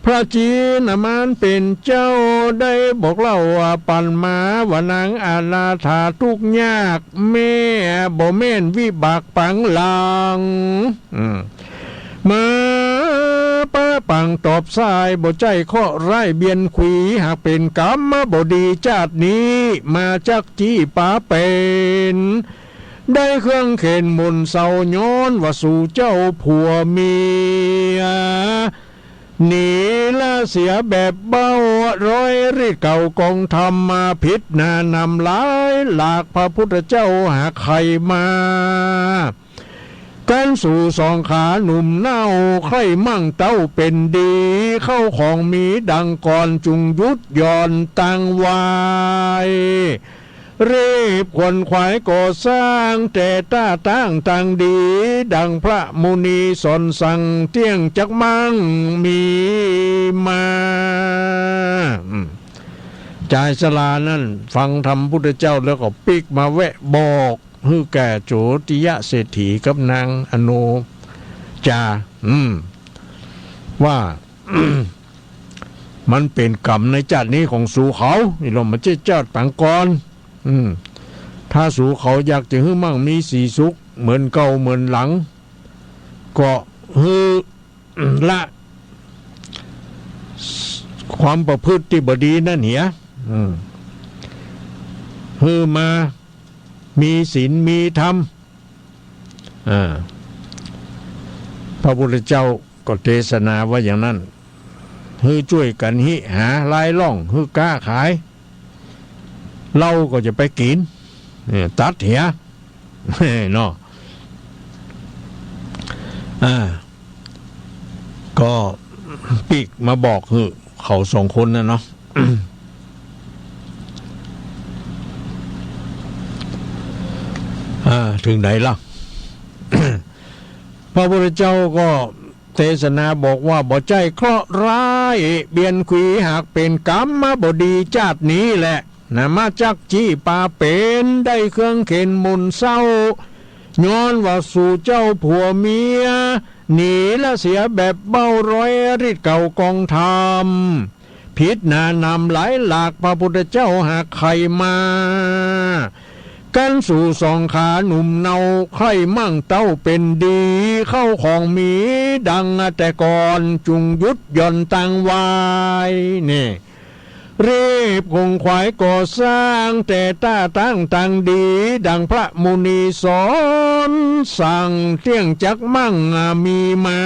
พระจีนมันเป็นเจ้าได้บอกเล่าว่าปันมาว่านางอาณาถาทุกยากแม่บ่แม่นวิบากปังหลังมาป้าปังตอบสายบ่ใจข้อไร้เบียนขวีหากเป็นกรรมบ่ดีชาตินี้มาจากจี้ป้าเป็นได้เครื่องเข็นมนต์เศร้าย้อนว่าสู่เจ้าผัวเมียหนีละเสียแบบเบ้าร้อยริเก่ากองทำมาพิษนานำลายหลากพระพุทธเจ้าหาใครมากันสู่สองขาหนุ่มเน่าใครมั่งเต้าเป็นดีเข้าของมีดังก่อนจุงยุดย่อนตังวายรีบขวนขวายก่อสร้างแต่ต้าตั้งตังดีดังพระมุนีสอนสั่งเที่ยงจักมั่งมีมาจ่ายสลานั่นฟังธรรมพุทธเจ้าแล้วก็ปิกมาแวะบอกฮือแก่โจติยะเศรษฐีกับนางอโนจาว่า มันเป็นกรรมในชาตินี้ของสู่เขานี่เรามาเจ้าปังกรถ้าสู่เขาอยากจะให้มั่งมีสีสุขเหมือนเก่าเหมือนหลังก็ฮือละความประพฤติที่บดีนั่นเหียฮือมามีศีลมีธรรมพระพุทธเจ้าก็เทศนาว่าอย่างนั้นฮือช่วยกันหิหาลายล่องฮือกล้าขายเราก็จะไปกินตัดเหียเนาะก็ปีกมาบอกคือเขาสองคนนะเนาะ ถึงไหนล่ะ พระพุทธเจ้าก็เทศนาบอกว่าบ่ใจเคราะห์ร้ายเบียนขวีหากเป็นกรรมมาบ่ดีชาตินี้แหละนะมาจากจี้ป่าเป็นได้เครื่องเข็นมนต์เศร้าย้อนว่าสู่เจ้าผัวเมียหนีละเสียแบบเบ้าร้อยริดเก่ากองทำพิษนานำหลายหลากพระพุทธเจ้าหากใครมากันสู่สองขาหนุ่มเนาใครมั่งเต้าเป็นดีเข้าของมีดังแต่ก่อนจุงยุดย่อนตังวายนี่รีบคงขวายก่อสร้างแต่ต้าตั้งตังดีดังพระมุนีสอนสั่งเที่ยงจักมั่งมีมา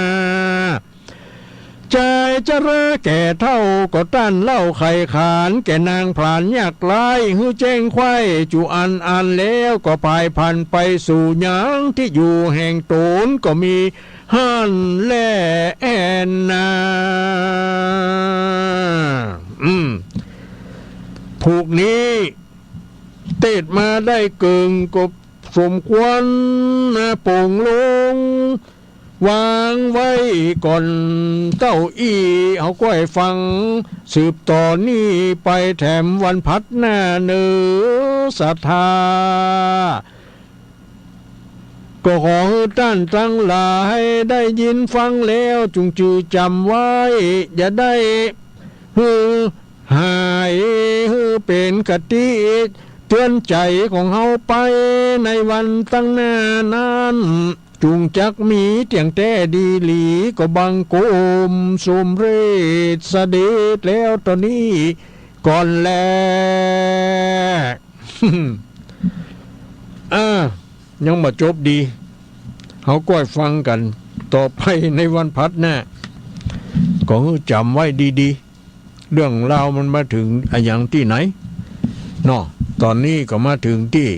ใจจะเร่แก่เท่าก็ต้านเล่าไข่ขานแก่นางพรานยากไล่หื้อแจ้งไข่จูอันแล้วก็พายพันไปสู่หยังที่อยู่แห่งโตนก็มีหันแลแอนนาผูกนี้เตดมาได้เกิงก็สมควรโป่งลงวางไว้ก่อนเต้าอี้เอาก้อยฟังสืบต่อนี้ไปแถมวันพัดหน้าเนื้อศรัทธาก็ขอให้ท่านทั้งหลายได้ยินฟังแล้วจงจือจำไว้อย่าได้หายเป็นกติเตือนใจของเฮาไปในวันตั้งหน้านั้นจุงจักมีเตียงแต่ดีหลีก็บังโกมสมเรศเสด็จแล้วตอนนี้ก่อนแล ยังมาจบดีเขาก้อยฟังกันต่อไปในวันพัดหน้าก็จำไว้ดีๆเรื่องราวมันมาถึงอย่างที่ไหนเนาะตอนนี้ก็มาถึงที่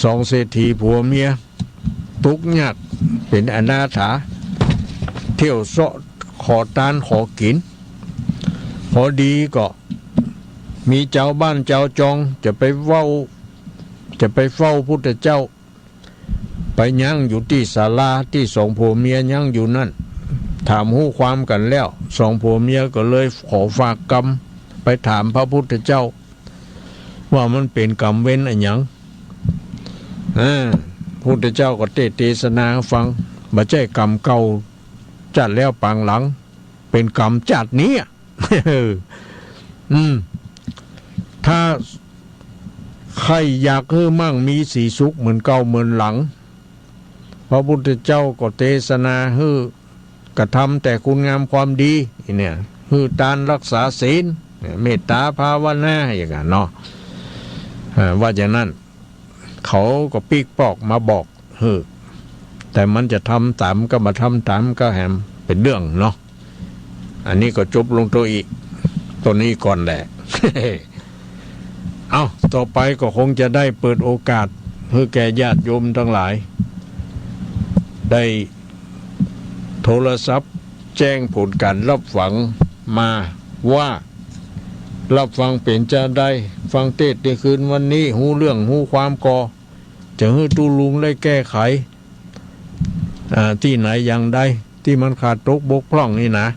สองเศรษฐีผัวเมียทุกข์ยากเป็นอนาถาเที่ยวเสาะขอทานขอกินพอดีก็มีเจ้าบ้านเจ้าจองจะไปเฝ้าพุทธเจ้าไปยั่งอยู่ที่ศาลาที่สองผัวเมียยั่งอยู่นั่นถามหู้ความกันแล้วสองผัวเมียก็เลยขอฝากกรรมไปถามพระพุทธเจ้าว่ามันเป็นกรรมเว้นอะไรอย่างพุทธเจ้าก็เทศนาฟังบ่ใช่กรรมเก่าจัดแล้วปางหลัง เป็นกรรมจัดนี้ ถ้าใครอยากให้มั่งมีสีสุขเหมือนเก่าเหมือนหลังพระพุทธเจ้าก็เทศนาให้กระทำแต่คุณงามความดีเนี่ยให้ทานรักษาศีลเมตตาภาวนาอย่างนั้นเนาะว่าอย่างนั้นเขาก็ปีกปอกมาบอกแต่มันจะทำตามก็มาทำตามก็แหมเป็นเรื่องเนาะอันนี้ก็จบลงตัวอีกตัวนี้ก่อนแหละ เอาต่อไปก็คงจะได้เปิดโอกาสให้แก่ญาติโยมทั้งหลายได้โทรศัพท์แจ้งผลการรับฟังมาว่ารับฟังเป็นจะได้ฟังเทศน์ในคืนวันนี้หูเรื่องหูความกอจะให้ตูลุงได้แก้ไขที่ไหนอย่างใดที่มันขาดตกบกพร่องนี่นะ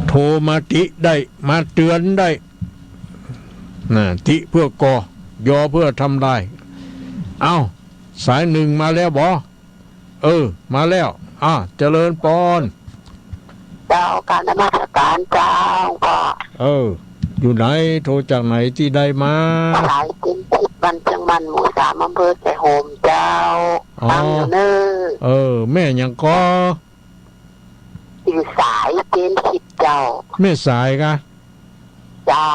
โทรมาติได้มาเตือนได้ติเพื่อกอยอเพื่อทำได้เอาสายหนึ่งมาแล้วบอมาแล้วเจริญปอนเจ้าการนมัสการเจ้าก็อยู่ไหนโทรจากไหนที่ได้มาสายจินทิพย์บันเชียงมันหมู่3อำเภอไชโฮมเจ้าตั้งอยู่เนแม่ยังก็อยู่สายจินทิพย์เจ้าแม่สายกะเจ้า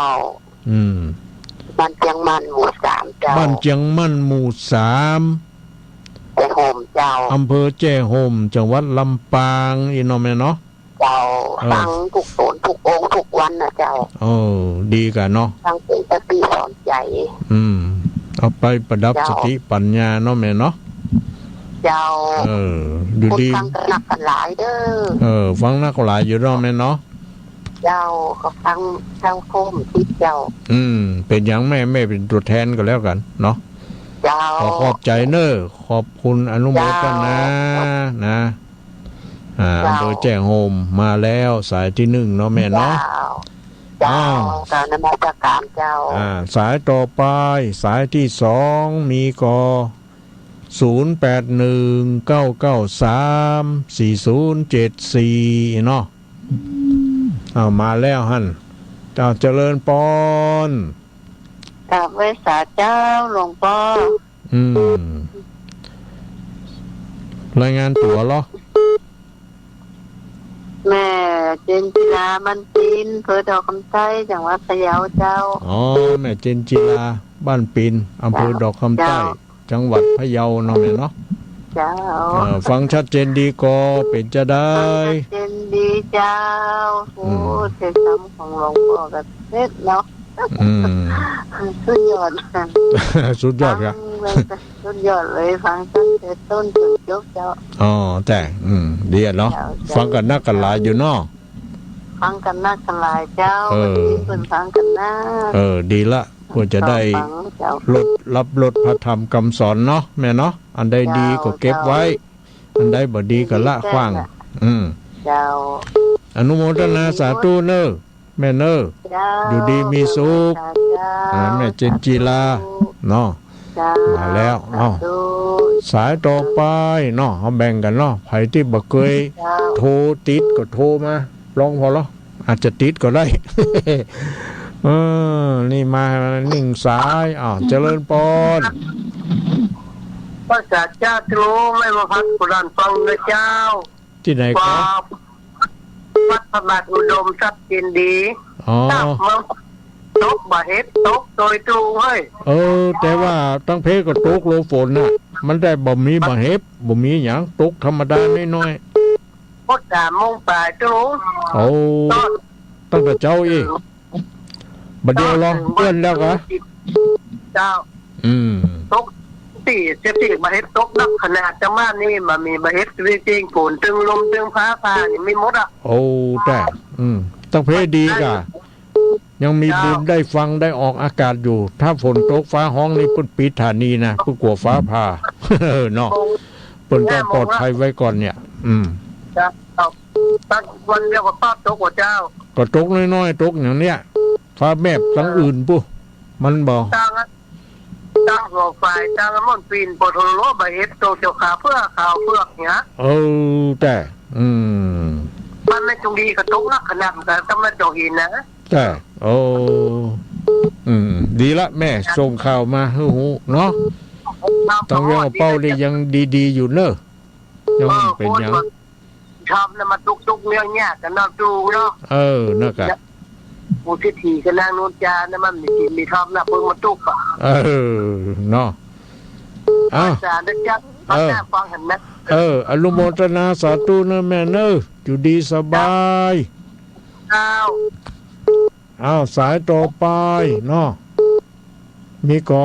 บ้านเชียงมันหมู่3เจ้าบ้านเชียงมันหมู่3ไชโฮมเจ้าอำเภอแจ้โฮมจังหวัดลำปางอีนอแม่เนาะเจ้าฟังทุกโสนทุกองค์ทุกวันนะเจ้าดีกันเนาะฟังเป็นสติสอนใจเอาไปประดับสติปัญญาเนาะแม่เนาะเจ้าดูดีฟังกันนักกันหลายเด้อฟังนักหลายอยู่เนาะแม่เนาะเจ้าก็ฟังทางโคมทิศเจ้าเป็นอย่างแม่เป็นตัวแทนก็แล้วกันเนาะขอบใจเนอะขอบคุณอนุโมทนานะอำเภอแจ้งโฮมมาแล้วสายที่1เนาะแม่เนาะเจ้าการนมัสการเจ้าสายต่อไปสายที่2มีก0819934074เนาะมาแล้วหั่นเจริญปอนกราบไหว้สาเจ้าหลวงพ่อรายงานตัวเหรอแม่เจนจิลามันปินอำเภอดอกคำใต้จังหวัดพะเยาเจ้าแม่เจนจิลาบ้านปินอำเภอดอกคำใต้จังหวัดพะเยาเนาะแม่เนาะเจ้าฟังชัดเจนดีก็เป็นจะได้ชัดเจนดีเจ้าโอ้เทศน์ของหลวงพ่อกับเทศเนาะสุดยอดสุดยอดครับสุดยอดเลยฟังตั้งแต่ต้นจนจบเจ้าแต่ดีเนาะฟังกันนักกันหลายอยู่เนาะฟังกันนักกันหลายเจ้าที่เพิ่นฟังกันนะดีละเพื่อจะได้ลดพระธรรมคำสอนเนาะแม่เนาะอันใดดีก็เก็บไว้อันใดบ่ดีก็ละขว้างเจ้าอนุโมทนาสาธุเนอะแม่เนอะอยู่ดีมีสุขแม่เจนจีลาเนาะมาแล้วสายต่อไปเนาะเอาแบ่งกันเนาะใครที่บ่เคยโทรติดก็โทรมาลองพอแล้วอาจจะติดก็ได้นี่มา1สายเจริญปอนพระสัจจาโตไม่มาพักกุรันฟังนะเจ้าที่ไหนครับวัดพระบาทอุดมทรัพย์ยินดีตักมาตกบ่เฮ็ดตกโดยตรงเฮ้ยแต่ว่าตั้งเพก็ตกโลฝนน่ะมันได้บ่มีบ่เฮ็ดบ่มีหยังตกธรรมดาน้อยๆพด3 โมงปลายตรงตั้งแต่เจ้าอีกบัดเดียวลองเพื่อนแล้วกะเจ้าตก4บ่เฮ็ดตกนักขนาดจังมานี่บ่มีบ่เฮ็ดจริงๆฝนตึงลมตึงฟ้านี่ไม่หมดแต่ตั้งเพดีกะยังมีดินได้ฟังได้ออกอากาศอยู่ถ้าฝนตกฟ้าห้องนี่เพิ่นปิดฐานีนะเพื่อกลัวฟ้าผ่าเนาะเพิ่นต้องปลอดภัยไว้ก่อนเนี่ยจ้าตั้งวันเดียวก็ตกกว่าเจ้าก็ตกน้อยๆตกอย่างเนี้ยฟ้าแมบทั้งอื่นปุ๊มันบ่ตั้งหัวไฟตั้งม่อนปีนปอทโลบ่เฮ็ดโตเจ้าขาเพื่อข่าวเพือกเนี้ยแต่ มันไม่ตรงดีก็ตกนักขนาดก็ต้องมาจองหินนะแต่โอ้ดีละแม่ส่งข่าวมาให้หูเนาะต้องเรื่องเป้าได้ยังดีๆอยู่เนอะยังเป็นยังชอบนะมาตุกๆเนี่ยกันนอกดูเนาะนั่นกะมูทิทีกันนางนูนจานะมันมีชอบนะเพิ่งมาตุกอ่ะเนาะจานะจ๊ะฟังเห็นไหมอนุโมทนาสาธุนะแม่เนอะอยู่ดีสบายสายต่อไปเนาะมีก็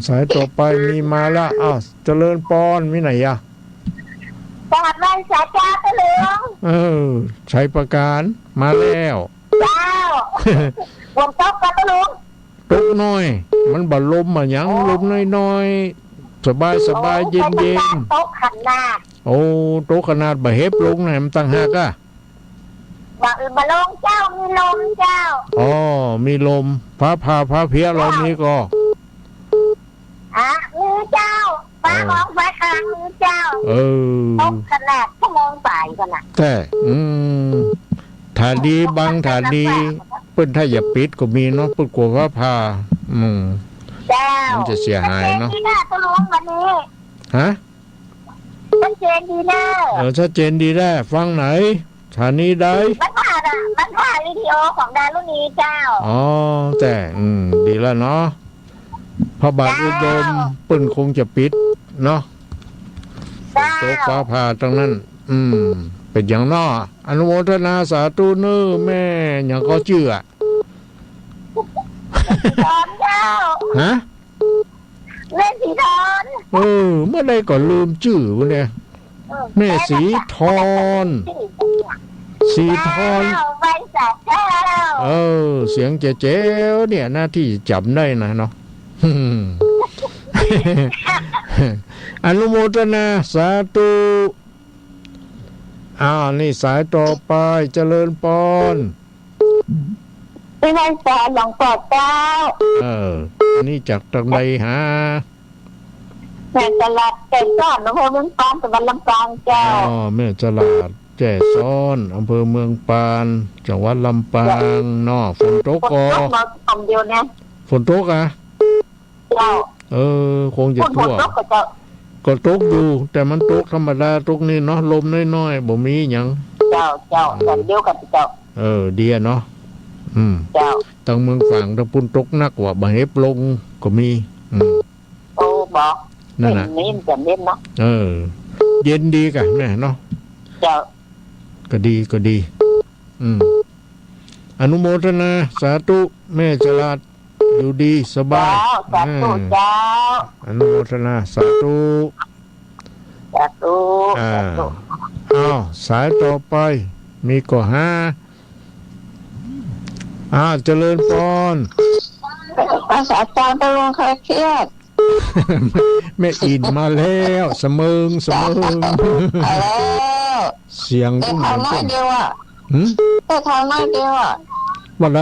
สายต่อไปมีมาละเจริญปอนมีไหนอ่ะสวัสดีสาจ้าตะเหลืองชัยประการมาแล้วเจ้าฝนตกกันตะเหลืองตกน้อยมันบ่ลมหยังลมน้อยๆสบายเย็นตกขนาดตกขนาดบ่เฮ็บลงน่ะมันตั้งหากว่าอื่นบ่ลงเจ้ามีลมเจ้ามีลมฟ้าผ่าฟ้าเพียเรานี้ก็มือเจ้าฟ้าร้องฟ้าคางมือเจ้าตกขนาดชั่วโมงบ่ายกันน่ะแต่ถ้าดีบางถ้าดีเปิ้นถ้าอย่าปิดก็มีเนาะเปิ้นกลัวฟ้าผ่าเจ้ามันจะเสียหายเนาะชัดเจนดีนะตะลุงวันนี้ชัดเจนดีนะชัดเจนดีได้ฟังไหนฐานีใดมันผ่านวิดีโอของดารุณีเจ้าแต่ดีแล้วเนาะพระบาทอุดมเปิ้นคงจะปิดเนาะโตฟ้าผ่าตรงนั้นเป็นอย่างน้ออนุโมทนาสาธุเน้อแม่อย่างก็เชื่อเจ้าแม่สีทอนเมื่อใดก็ลืมชื่อวะเนี่ยแม่สีทอนสีทอนเสียงเจ๋วเนี่ยหน้าที่จำได้นะเนาะอนุโมทนาสาธุนี่สายต่อไปเจริญปอนไม่ได้สอนหลวงพ่อเจ้านี่จากตรงไหนฮะแม่จลัดแก่ซ้อนอำเภอเมืองปานจังหวัดลำปางเจ้าแม่จลัดแก่ซ้อนอำเภอเมืองปานจังหวัดลำปางเนาะฝนตกก็ฝนตกเจ้าคงจะทั่วก็ตกอยู่แต่มันตกธรรมดาตกนี่เนาะลมน้อยๆบ่มีหยังเจ้ากันเดียวกันเจ้าดีเนาะเจ้าตั้งเมืองฝั่งตะปุ่นตกนักว่าบ่เฮ็บลงก็มีบอกนั่นน่ะนี่มันจะเย็นเนาะเย็นดีกะแม่เนาะเจ้าก็ดีอนุโมทนาสาธุแม่ฉลาดอยู่ดีสบายสาธุเจ้าอนุโมทนาสาธุสายต่อไปมีก็เจริญพรภาษาจารย์ตะลงคาเครียดแม่อินมาแล้วเสมงเสียงกุ้งทำน้อยเดียวแต่ทำน้อยเดียววันไหน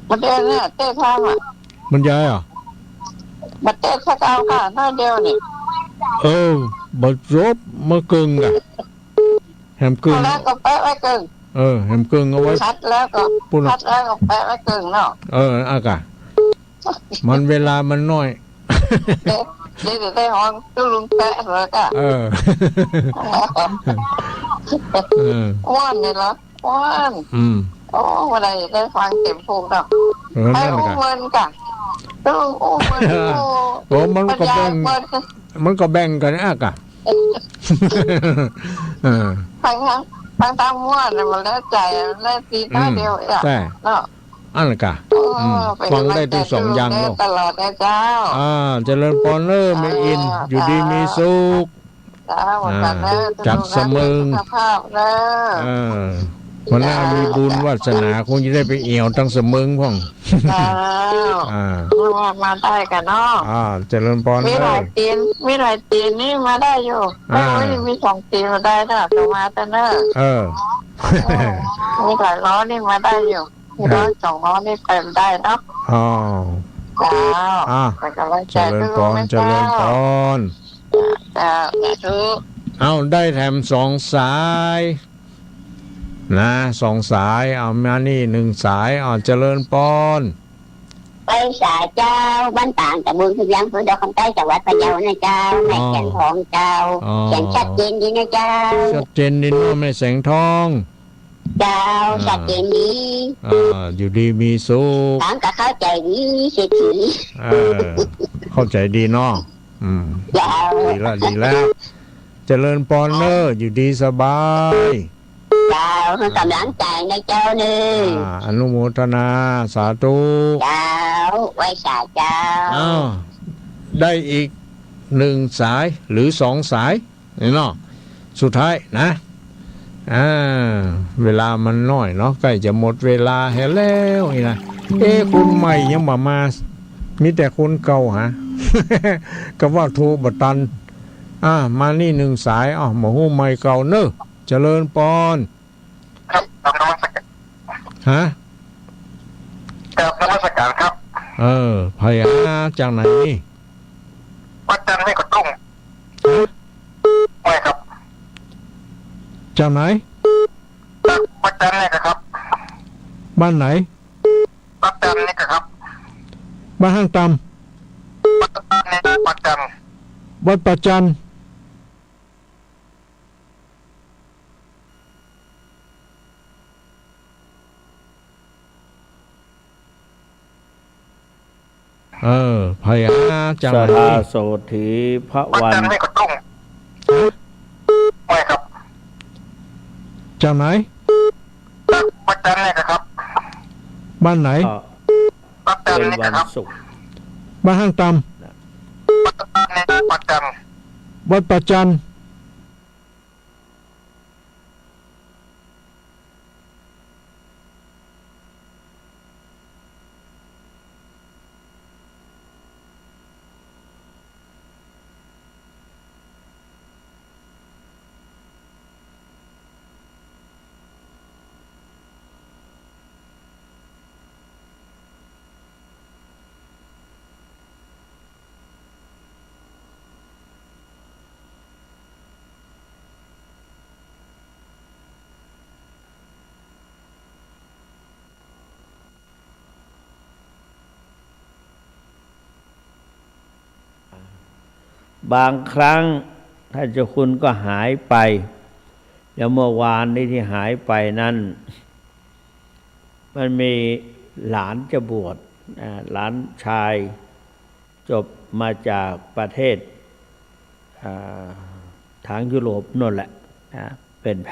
มันเดินเนี่ยเต้ทำมันย้ายมันเต้สักเอาค่ะน้อยเดียวนี่บัดรบมาเกึ่งแฮมกึ่งแล้วก็แปะไว้กึ่งแฮมกึ่งเอาไว้ชัดแล้วก็แปะไว้กึ่งเนาะอากะมันเวลามันน้อยได้ห้องตู้ลุงแปะเลยก็ว่านเลยเหรอว่านวันไหนได้ฟังเต็มพูกดอกไอ้อุ้มเงินกันตู้อุ้มเงินมันก็แบ่งกันกะฟังตามว่านมันแล้วใจแล้วตีตาเดียวเนาะอันกะฟังได้ทั้งสองอย่างเนาะตลอดนะเจ้าเจริญพรไม่อินอยู่ดีมีสุขจับเสมงวันหน้ามีบุญวาสนาคงจะได้ไปเอี่ยวตั้งเสมงพ่องมาได้กันเนาะเจริญพรมีหลายตีนนี่มาได้อยู่มี2 ตีนมาได้นะตัวมาแต่เนอะมีหลายล้อนี่มาได้อยู่100-200นี่ไปได้เนาะเจริญพรจ้าทุก เอาได้แถมสองสายนะสองสายเอามานี่หนึ่งสายเอาเจริญปอนไปสาเจ้าบ้านต่างตะบุญทุกอย่างอำเภอดอกคำใต้จังหวัดพะเยานะเจ้าแม่แก่นทองเจ้าเขียนชัดเจนดีนะเจ้าชัดเจนดีนะแม่แสงทองเจ้าชัดเจนดีอยู่ดีมีสุขถามกับเข้าใจดีเศรษฐีเข้าใจดีเนาะดีแล้วเจริญปอนเนออยู่ดีสบายเจ้ากำลังใจในเจ้าหนึ่งอนุโมทนาสาธุเจ้าไว้สาเจ้าได้อีกหนึ่งสายหรือสองสายนี่เนาะสุดท้ายนะเวลามันน้อยเนาะใกล้จะหมดเวลาแล้วนี่นะคนใหม่ยังมามีแต่คนเก่าฮะ ก็ว่าโทรบตันมานี่หนึ่งสายหมอหูใหม่เก่าเนอะเจริญปอนครับนมัสการฮะกับนมัสการครับพยาจากไหนนี่วัดจันทร์ให้กระตุ้งไม่ครับจากไหนวัดจันทร์นี่ครับบ้านไหนวัดจันทร์นี่ครับบ้านห้างตำวัดจันทร์วัดจันทร์วัดประจันพยาจังสหาโสธีพระวันวัดจันทร์ให้กระตุ้งไม่ครับจากไหนวัดจันทร์นี่ครับบ้านไหนวัดจันทร์นี่ครับบ้านห้างตวัดจันทร์วัดจันทร์วัดประจันบางครั้งท่านเจ้าคุณก็หายไปแล้วเมื่อวานนี้ที่หายไปนั้นมันมีหลานจะบวชหลานชายจบมาจากประเทศทางยุโรปนั่นแหละเป็นแพ